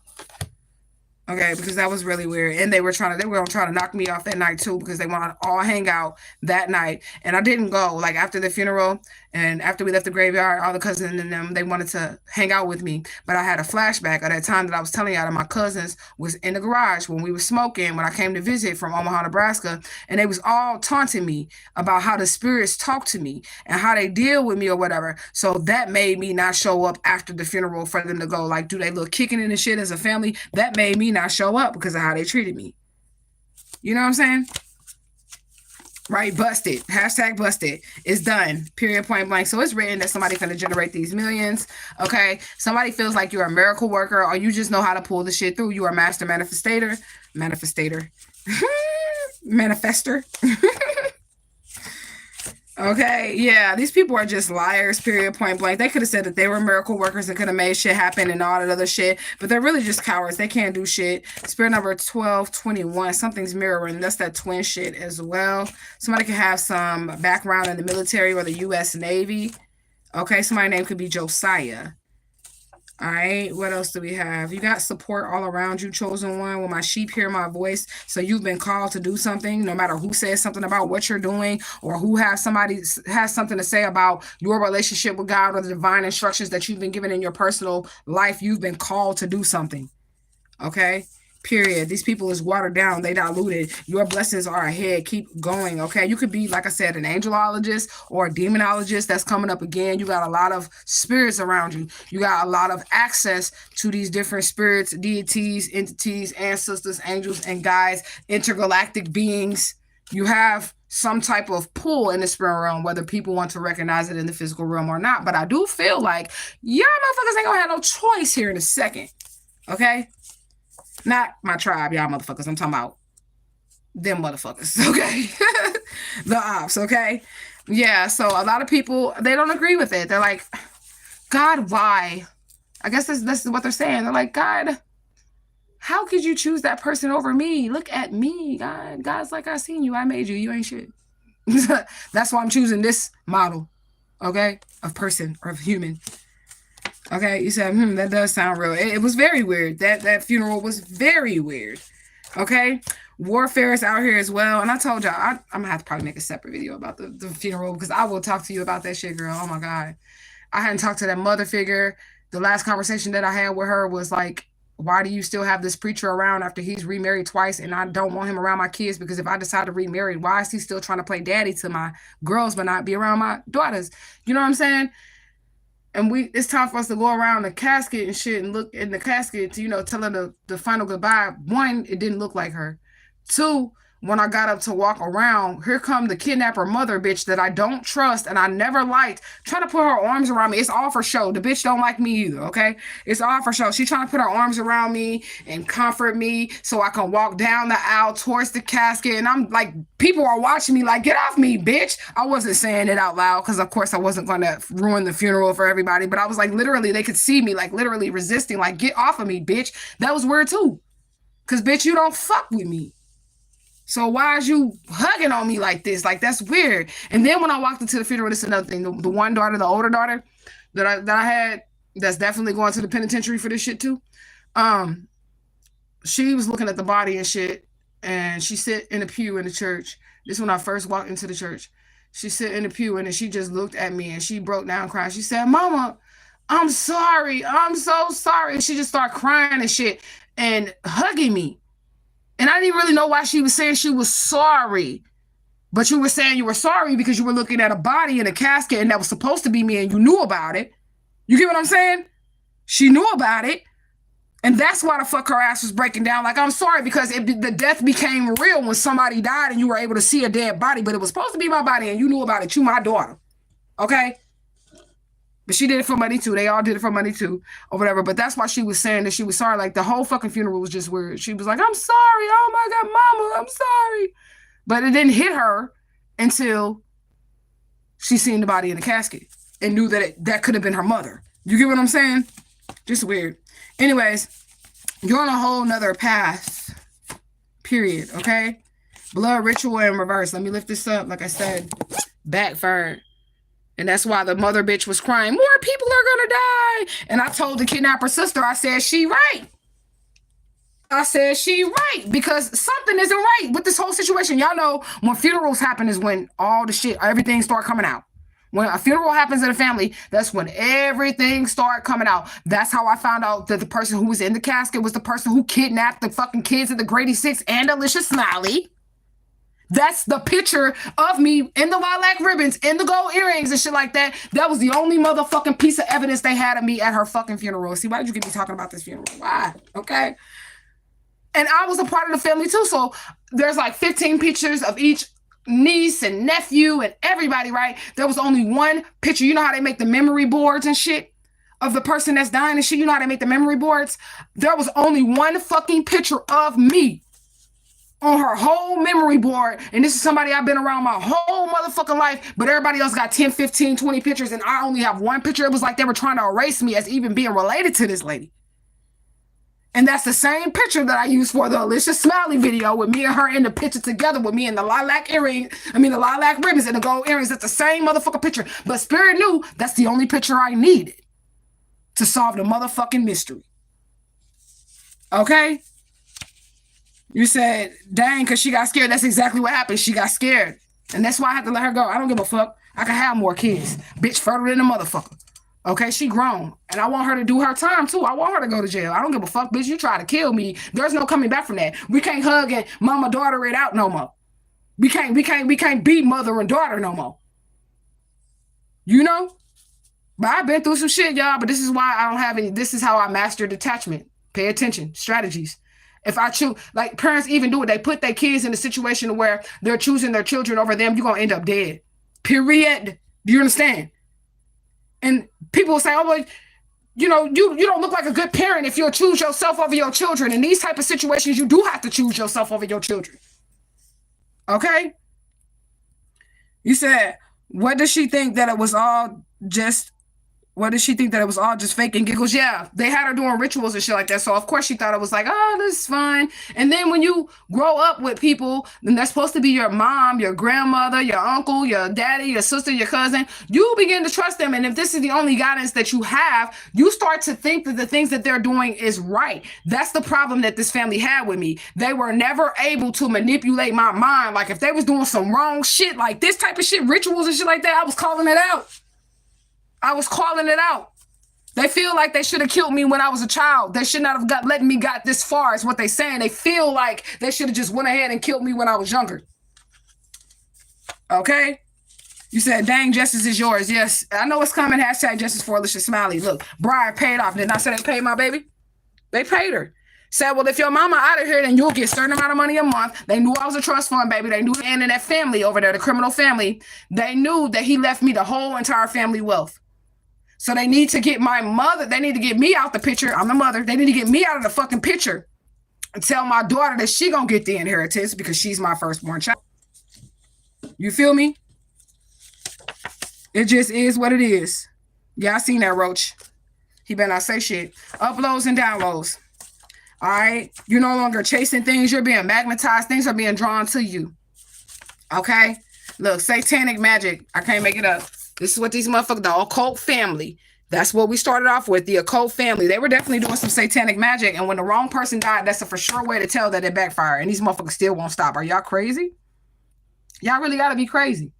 Okay, because that was really weird. And they were trying to knock me off that night too, because they wanted to all hang out that night. And I didn't go. Like after the funeral and after we left the graveyard, all the cousins and them, they wanted to hang out with me. But I had a flashback of that time that I was telling y'all that my cousins was in the garage when we were smoking, when I came to visit from Omaha, Nebraska. And they was all taunting me about how the spirits talk to me and how they deal with me or whatever. So that made me not show up after the funeral for them to go like, do they look kicking in the shit as a family? That made me not show up because of how they treated me. You know what I'm saying? Right? Busted. Hashtag busted. It's done. Period. Point blank. So it's written that somebody's going to generate these millions. Okay. Somebody feels like you're a miracle worker or you just know how to pull the shit through. You are a master manifester. Manifester. Okay, yeah, these people are just liars, period, point blank. They could have said that they were miracle workers and could have made shit happen and all that other shit, but they're really just cowards. They can't do shit. Spirit number 1221, something's mirroring. That's that twin shit as well. Somebody could have some background in the military or the U.S. Navy. Okay, somebody's name could be Josiah. All right, what else do we have? You got support all around you, chosen one. When my sheep hear my voice, so you've been called to do something, no matter who says something about what you're doing or who has something to say about your relationship with God or the divine instructions that you've been given in your personal life. You've been called to do something. Okay. Period. These people is watered down. They diluted. Your blessings are ahead. Keep going. Okay. You could be, like I said, an angelologist or a demonologist that's coming up again. You got a lot of spirits around you. You got a lot of access to these different spirits, deities, entities, ancestors, angels, and guides, intergalactic beings. You have some type of pull in the spirit realm, whether people want to recognize it in the physical realm or not. But I do feel like y'all motherfuckers ain't gonna have no choice here in a second. Okay? Not my tribe, y'all motherfuckers. I'm talking about them motherfuckers, okay? The ops, okay? Yeah, so a lot of people, they don't agree with it. They're like, God, why? I guess this is what they're saying. They're like, God, how could you choose that person over me? Look at me, God. God's like, I seen you. I made you. You ain't shit. That's why I'm choosing this model, okay? Of person or of human. Okay, you said, that does sound real. It was very weird. That funeral was very weird. Okay, warfare is out here as well. And I told y'all, I'm gonna have to probably make a separate video about the funeral because I will talk to you about that shit, girl. Oh my God. I hadn't talked to that mother figure. The last conversation that I had with her was like, why do you still have this preacher around after he's remarried twice and I don't want him around my kids? Because if I decide to remarry, why is he still trying to play daddy to my girls but not be around my daughters? You know what I'm saying? And it's time for us to go around the casket and shit and look in the casket to, tell her the final goodbye. One, it didn't look like her. Two, when I got up to walk around, here come the kidnapper mother bitch that I don't trust and I never liked, trying to put her arms around me. It's all for show. The bitch don't like me either, okay? It's all for show. She's trying to put her arms around me and comfort me so I can walk down the aisle towards the casket. And I'm like, people are watching me like, get off me, bitch. I wasn't saying it out loud because, of course, I wasn't going to ruin the funeral for everybody. But I was like, literally, they could see me, like, literally resisting, like, get off of me, bitch. That was weird, too. Because, bitch, you don't fuck with me. So why is you hugging on me like this? Like, that's weird. And then when I walked into the funeral, this is another thing. The one daughter, the older daughter that I had, that's definitely going to the penitentiary for this shit too. She was looking at the body and shit, and she sit in a pew in the church. This is when I first walked into the church. She sit in the pew and then she just looked at me and she broke down crying. She said, Mama, I'm sorry. I'm so sorry. And she just started crying and shit and hugging me. And I didn't really know why she was saying she was sorry. But you were saying you were sorry because you were looking at a body in a casket and that was supposed to be me and you knew about it. You get what I'm saying? She knew about it. And that's why the fuck her ass was breaking down. Like, I'm sorry because the death became real when somebody died and you were able to see a dead body. But it was supposed to be my body and you knew about it. You my daughter. Okay? But she did it for money too. They all did it for money too, or whatever. But that's why she was saying that she was sorry. Like, the whole fucking funeral was just weird. She was like, I'm sorry. Oh my God, Mama, I'm sorry. But it didn't hit her until she seen the body in the casket and knew that that could have been her mother. You get what I'm saying? Just weird. Anyways, you're on a whole nother path. Period. Okay? Blood ritual in reverse. Let me lift this up. Like I said, backfired. And that's why the mother bitch was crying, more people are gonna die. And I told the kidnapper sister, I said, she right. I said, she right. Because something isn't right with this whole situation. Y'all know when funerals happen is when all the shit, everything start coming out. When a funeral happens in a family, that's when everything start coming out. That's how I found out that the person who was in the casket was the person who kidnapped the fucking kids at the Grady 6 and Alicia Smiley. That's the picture of me in the lilac ribbons, in the gold earrings and shit like that. That was the only motherfucking piece of evidence they had of me at her fucking funeral. See, why did you get me talking about this funeral? Why? Okay. And I was a part of the family too. So there's like 15 pictures of each niece and nephew and everybody, right? There was only one picture. You know how they make the memory boards and shit of the person that's dying and shit? You know how they make the memory boards? There was only one fucking picture of me on her whole memory board. And this is somebody I've been around my whole motherfucking life, but everybody else got 10, 15, 20 pictures, and I only have one picture. It was like they were trying to erase me as even being related to this lady. And that's the same picture that I used for the Alicia Smiley video with me and her in the picture together with me in the lilac earring, the lilac ribbons and the gold earrings. That's the same motherfucking picture. But Spirit knew that's the only picture I needed to solve the motherfucking mystery. Okay? You said, dang, because she got scared. That's exactly what happened. She got scared. And that's why I had to let her go. I don't give a fuck. I can have more kids. Bitch, further than a motherfucker. Okay, she grown. And I want her to do her time, too. I want her to go to jail. I don't give a fuck, bitch. You try to kill me. There's no coming back from that. We can't hug and mama daughter it out no more. We can't be mother and daughter no more. You know? But I've been through some shit, y'all. But this is why I don't have any. This is how I master detachment. Pay attention. Strategies. If I choose, like parents even do it, they put their kids in a situation where they're choosing their children over them, you're going to end up dead. Period. Do you understand? And people will say, oh, well, you know, you don't look like a good parent if you'll choose yourself over your children. In these type of situations, you do have to choose yourself over your children. Okay? You said, what does she think that it was all just fake and giggles? Yeah, they had her doing rituals and shit like that. So of course she thought it was like, oh, this is fun. And then when you grow up with people, then that's supposed to be your mom, your grandmother, your uncle, your daddy, your sister, your cousin, you begin to trust them. And if this is the only guidance that you have, you start to think that the things that they're doing is right. That's the problem that this family had with me. They were never able to manipulate my mind. Like if they was doing some wrong shit, like this type of shit, rituals and shit like that, I was calling it out. They feel like they should have killed me when I was a child. They should not have let me got this far is what they saying. They feel like they should have just went ahead and killed me when I was younger. Okay? You said, dang, justice is yours. Yes, I know it's coming. Hashtag justice for Alicia Smiley. Look, Brian paid off. Didn't I say they paid my baby? They paid her. Said, well, if your mama out of here, then you'll get a certain amount of money a month. They knew I was a trust fund, baby. They knew the end of that family over there, the criminal family. They knew that he left me the whole entire family wealth. So they need to get my mother. They need to get me out the picture. I'm the mother. They need to get me out of the fucking picture and tell my daughter that she gonna get the inheritance because she's my firstborn child. You feel me? It just is what it is. Yeah, I seen that, Roach. He better not say shit. Uploads and downloads. All right? You're no longer chasing things. You're being magnetized. Things are being drawn to you. Okay? Look, satanic magic. I can't make it up. This is what these motherfuckers, the occult family. That's what we started off with, the occult family. They were definitely doing some satanic magic. And when the wrong person died, that's a for sure way to tell that it backfired. And these motherfuckers still won't stop. Are y'all crazy? Y'all really got to be crazy.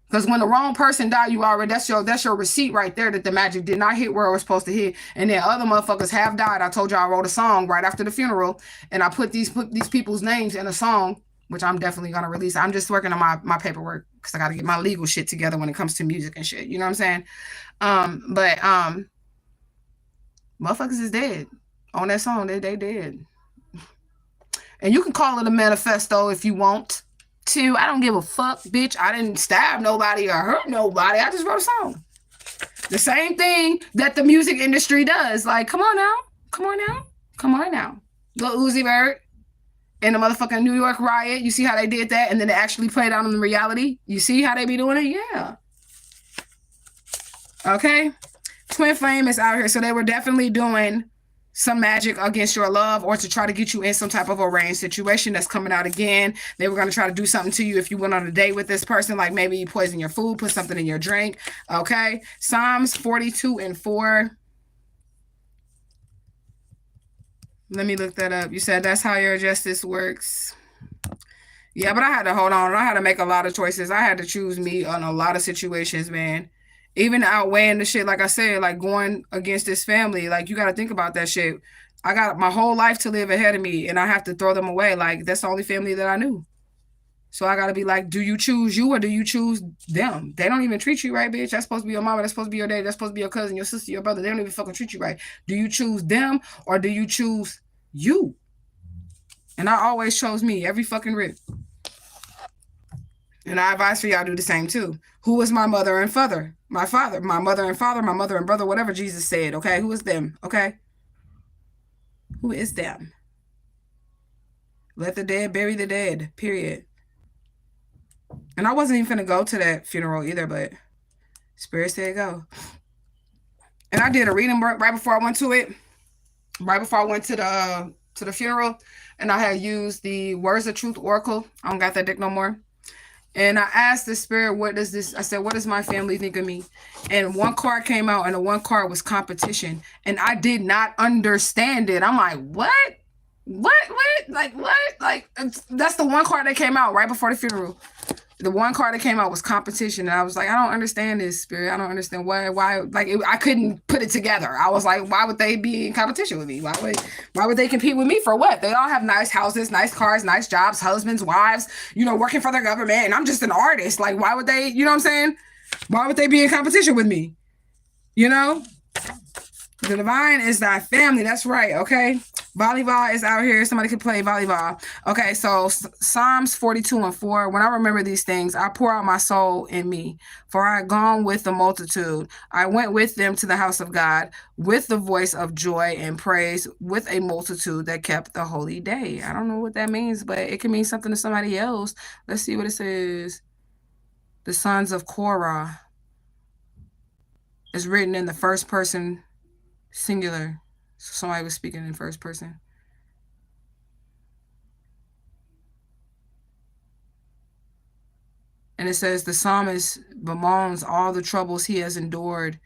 Because when the wrong person died, you already, that's your receipt right there that the magic did not hit where it was supposed to hit. And then other motherfuckers have died. I told you I wrote a song right after the funeral. And I put these people's names in a song, which I'm definitely going to release. I'm just working on my paperwork because I got to get my legal shit together when it comes to music and shit. You know what I'm saying? But motherfuckers is dead. On that song, they dead. And you can call it a manifesto if you want to. I don't give a fuck, bitch. I didn't stab nobody or hurt nobody. I just wrote a song. The same thing that the music industry does. Like, come on now. Lil Uzi Vert and the motherfucking New York riot. You see how they did that? And then they actually played out in the reality. You see how they be doing it? Yeah. Okay. Twin Flame is out here. So they were definitely doing some magic against your love or to try to get you in some type of arranged situation that's coming out again. They were going to try to do something to you if you went on a date with this person, like maybe you poison your food, put something in your drink. Okay. Psalms 42:4. Let me look that up. You said that's how your justice works. Yeah, but I had to hold on. I had to make a lot of choices. I had to choose me on a lot of situations, man. Even outweighing the shit, like I said, like going against this family, like you got to think about that shit. I got my whole life to live ahead of me and I have to throw them away. Like that's the only family that I knew. So I got to be like, do you choose you or do you choose them? They don't even treat you right, bitch. That's supposed to be your mama. That's supposed to be your dad. That's supposed to be your cousin, your sister, your brother. They don't even fucking treat you right. Do you choose them or do you choose you? And I always chose me every fucking rip. And I advise for y'all to do the same too. Who is my mother and father? My father, my mother and father, my mother and brother, whatever Jesus said, okay? Who is them, okay? Who is them? Let the dead bury the dead, period. And I wasn't even finna go to that funeral either, but Spirit said go. And I did a reading right before I went to it, right before I went to the funeral, and I had used the Words of Truth Oracle. I don't got that deck no more. And I asked the spirit, what does this, I said, what does my family think of me? And one card came out, and the one card was competition. And I did not understand it. I'm like, what? What? Like, what? Like, that's the one card that came out right before the funeral. The one card that came out was competition, and I was like, I don't understand this, spirit. I don't understand why like I couldn't put it together. I was like, why would they be in competition with me? Why would they compete with me for what? They all have nice houses, nice cars, nice jobs, husbands, wives, working for their government, and I'm just an artist. Like, why would they, you know what I'm saying? Why would they be in competition with me? The divine is thy family. That's right. Okay. Volleyball is out here. Somebody could play volleyball. Okay. So Psalms 42:4. When I remember these things, I pour out my soul in me. For I had gone with the multitude. I went with them to the house of God with the voice of joy and praise, with a multitude that kept the holy day. I don't know what that means, but it can mean something to somebody else. Let's see what it says. The sons of Korah is written in the first person singular. So somebody was speaking in first person. And it says the psalmist bemoans all the troubles he has endured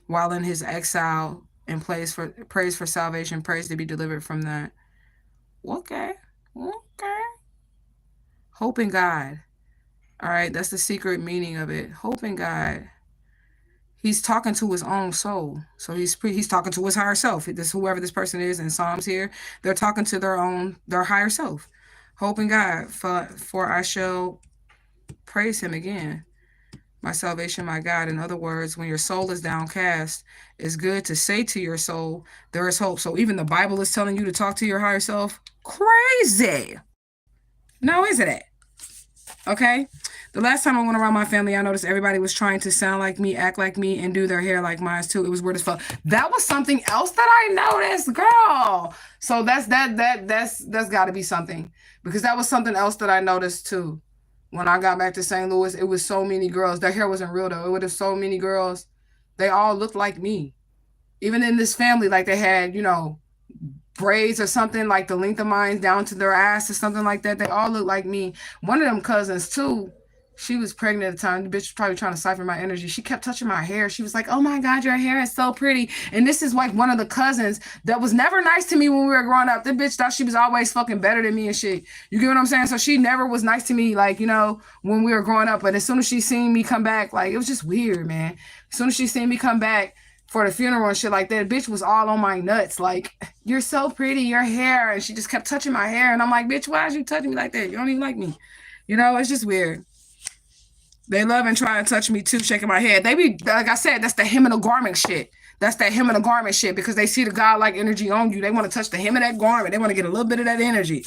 while in his exile and prays for salvation, prays to be delivered from that. Okay. Hope in God. All right, that's the secret meaning of it. Hope in God. He's talking to his own soul. So he's talking to his higher self. This, whoever this person is in Psalms here, they're talking to their higher self. Hope in God, for I shall praise him again. My salvation, my God. In other words, when your soul is downcast, it's good to say to your soul, there is hope. So even the Bible is telling you to talk to your higher self. Crazy. No, isn't it? Okay. The last time I went around my family, I noticed everybody was trying to sound like me, act like me, and do their hair like mine too. It was weird as fuck. That was something else that I noticed, girl. So that's got to be something, because that was something else that I noticed too. When I got back to St. Louis, it was so many girls. Their hair wasn't real though. It was so many girls. They all looked like me. Even in this family, like they had, braids or something, like the length of mine down to their ass or something like that. They all look like me. One of them cousins too, she was pregnant at the time. The bitch was probably trying to siphon my energy. She kept touching my hair. She was like, oh my God, your hair is so pretty. And this is like one of the cousins that was never nice to me when we were growing up. The bitch thought she was always fucking better than me and shit. You get what I'm saying? So she never was nice to me, like, when we were growing up. But as soon as she seen me come back, like, it was just weird, man. As soon as she seen me come back for the funeral and shit like that, bitch was all on my nuts. Like, you're so pretty, your hair. And she just kept touching my hair. And I'm like, bitch, why is you touching me like that? You don't even like me. It's just weird. They love and try to touch me too, shaking my head. They be, like I said, that's the hem of the garment shit. That's that hem of the garment shit, because they see the godlike energy on you. They want to touch the hem of that garment. They want to get a little bit of that energy.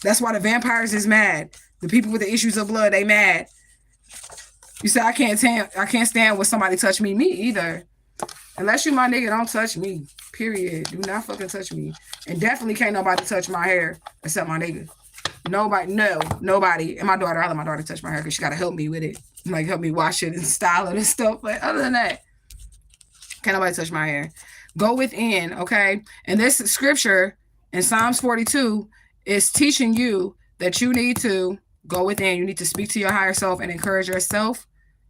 That's why the vampires is mad. The people with the issues of blood, they mad. You say I can't stand when somebody touch me. Me either. Unless you my nigga, don't touch me. Period. Do not fucking touch me. And definitely can't nobody touch my hair except my nigga. Nobody. And my daughter, I let my daughter touch my hair because she got to help me with it. Like, help me wash it and style it and stuff. But other than that, can't nobody touch my hair. Go within, okay? And this scripture in Psalms 42 is teaching you that you need to go within. You need to speak to your higher self and encourage yourself.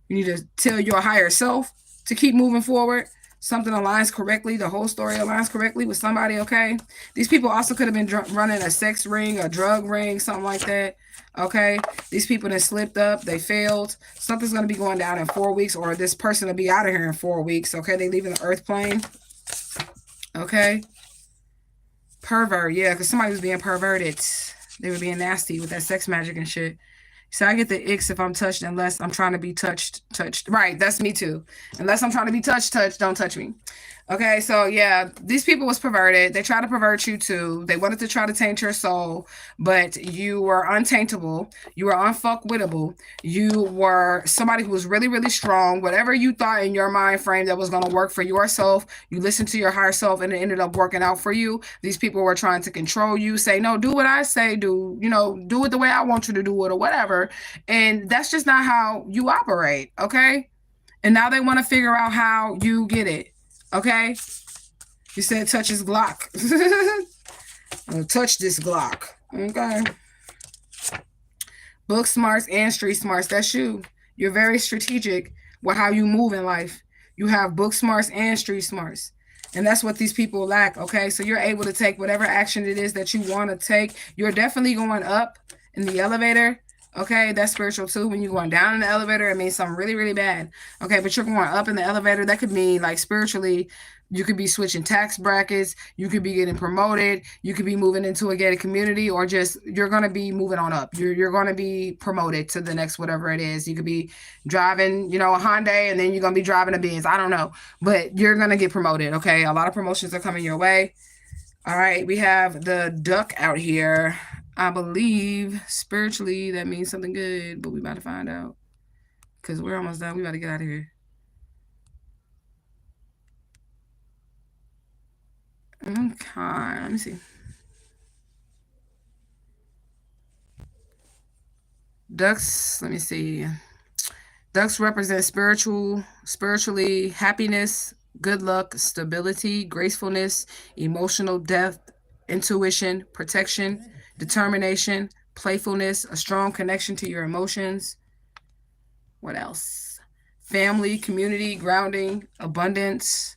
You need to tell your higher self to keep moving forward. Something aligns correctly. The whole story aligns correctly with somebody, okay? These people also could have been running a sex ring, a drug ring, something like that, okay? These people that slipped up, they failed. Something's going to be going down in 4 weeks, or this person will be out of here in 4 weeks, okay? They leaving the earth plane, okay? Pervert, yeah, because somebody was being perverted. They were being nasty with that sex magic and shit. So I get the icks if I'm touched, unless I'm trying to be touched. Right, that's me too. Unless I'm trying to be touched, don't touch me. Okay, so yeah, these people was perverted. They tried to pervert you too. They wanted to try to taint your soul, but you were untaintable. You were unfuckwittable. You were somebody who was really, really strong. Whatever you thought in your mind frame that was going to work for yourself, you listened to your higher self and it ended up working out for you. These people were trying to control you, say, no, do what I say, do it the way I want you to do it or whatever. And that's just not how you operate, okay? And now they want to figure out how you get it. Okay? You said touch his Glock. Touch this Glock. Okay? Book smarts and street smarts. That's you. You're very strategic with how you move in life. You have book smarts and street smarts. And that's what these people lack, okay? So you're able to take whatever action it is that you want to take. You're definitely going up in the elevator, okay? That's spiritual too. When you're going down in the elevator, it means something really, really bad, okay? But you're going up in the elevator. That could mean, like, spiritually, you could be switching tax brackets. You could be getting promoted. You could be moving into a gated community, or just you're going to be moving on up. You're going to be promoted to the next whatever it is. You could be driving, a Hyundai, and then you're going to be driving a Benz. I don't know. But you're going to get promoted, okay? A lot of promotions are coming your way. All right. We have the duck out here. I believe spiritually that means something good, but we about to find out because we're almost done. We about to get out of here. Okay, let me see. Ducks, let me see. Ducks represent spiritually happiness, good luck, stability, gracefulness, emotional depth, intuition, protection, determination, playfulness, a strong connection to your emotions. What else? Family, community, grounding, abundance,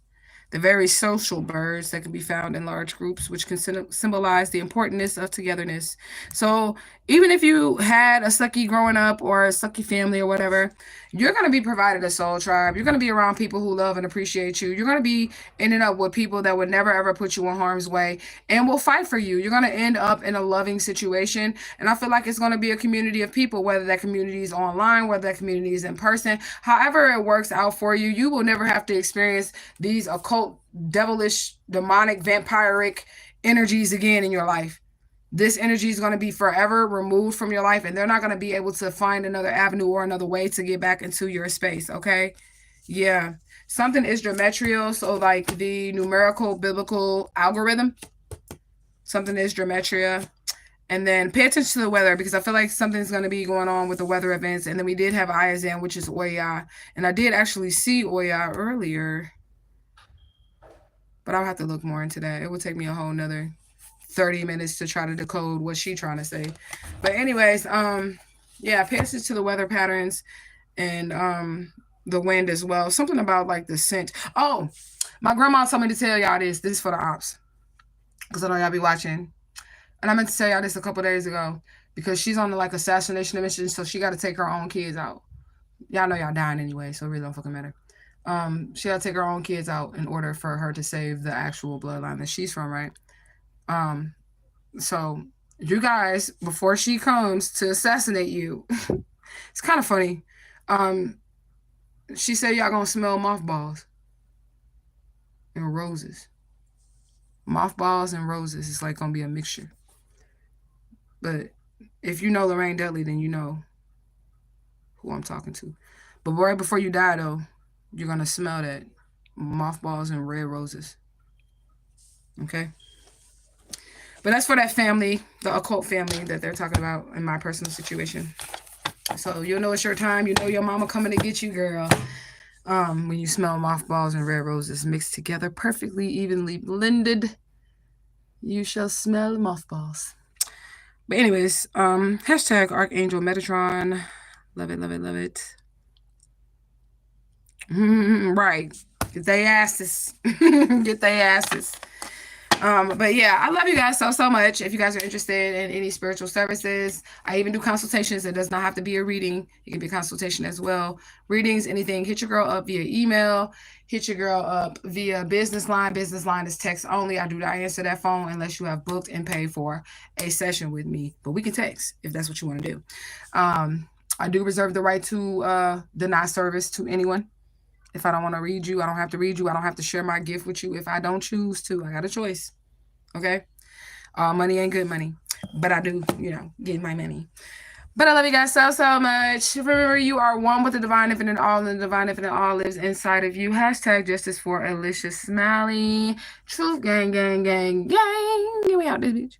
the very social birds that can be found in large groups, which can symbolize the importance of togetherness. So even if you had a sucky growing up or a sucky family or whatever, you're going to be provided a soul tribe. You're going to be around people who love and appreciate you. You're going to be ending up with people that would never ever put you in harm's way and will fight for you. You're going to end up in a loving situation. And I feel like it's going to be a community of people, whether that community is online, whether that community is in person. However it works out for you, you will never have to experience these occult, devilish, demonic, vampiric energies again in your life. This energy is going to be forever removed from your life, and they're not going to be able to find another avenue or another way to get back into your space, okay? Yeah. Something is geometrial, so like the numerical biblical algorithm. Something is geometria. And then pay attention to the weather, because I feel like something's going to be going on with the weather events. And then we did have Ayazan, which is Oya. And I did actually see Oya earlier, but I'll have to look more into that. It would take me a whole nother 30 minutes to try to decode what she's trying to say. But anyways, yeah, pay attention to the weather patterns and the wind as well. Something about like the scent. Oh, my grandma told me to tell y'all this. This is for the ops, because I know y'all be watching. And I meant to tell y'all this a couple days ago, because she's on like assassination mission, so she got to take her own kids out. Y'all know y'all dying anyway, so it really don't fucking matter. She got to take her own kids out in order for her to save the actual bloodline that she's from, right? So you guys, before she comes to assassinate you, it's kind of funny. She said y'all gonna smell mothballs and roses. Mothballs and roses is like gonna be a mixture. But if you know Lorraine Dudley, then you know who I'm talking to. But right before you die, though, you're gonna smell that mothballs and red roses. Okay. But that's for that family, the occult family that they're talking about in my personal situation. So you'll know it's your time. You know your mama coming to get you, girl. When you smell mothballs and red roses mixed together, perfectly evenly blended, you shall smell mothballs. But anyways, hashtag Archangel Metatron. Love it, love it, love it. Right. Get they asses. Get they asses. But yeah, I love you guys so much. If you guys are interested in any spiritual services, I even do consultations. It does not have to be a reading. It can be a consultation as well. Readings, anything. Hit your girl up via email. Hit your girl up via business line. Business line is text only. I do not answer that phone unless you have booked and paid for a session with me. But we can text if that's what you want to do. I do reserve the right to deny service to anyone. If I don't want to read you, I don't have to read you. I don't have to share my gift with you if I don't choose to. I got a choice. Okay? Money ain't good money. But I do, get my money. But I love you guys so much. Remember, you are one with the divine infinite all, and the divine infinite all lives inside of you. Hashtag justice for Alicia Smiley. Truth gang, gang, gang, gang. Get me out this bitch.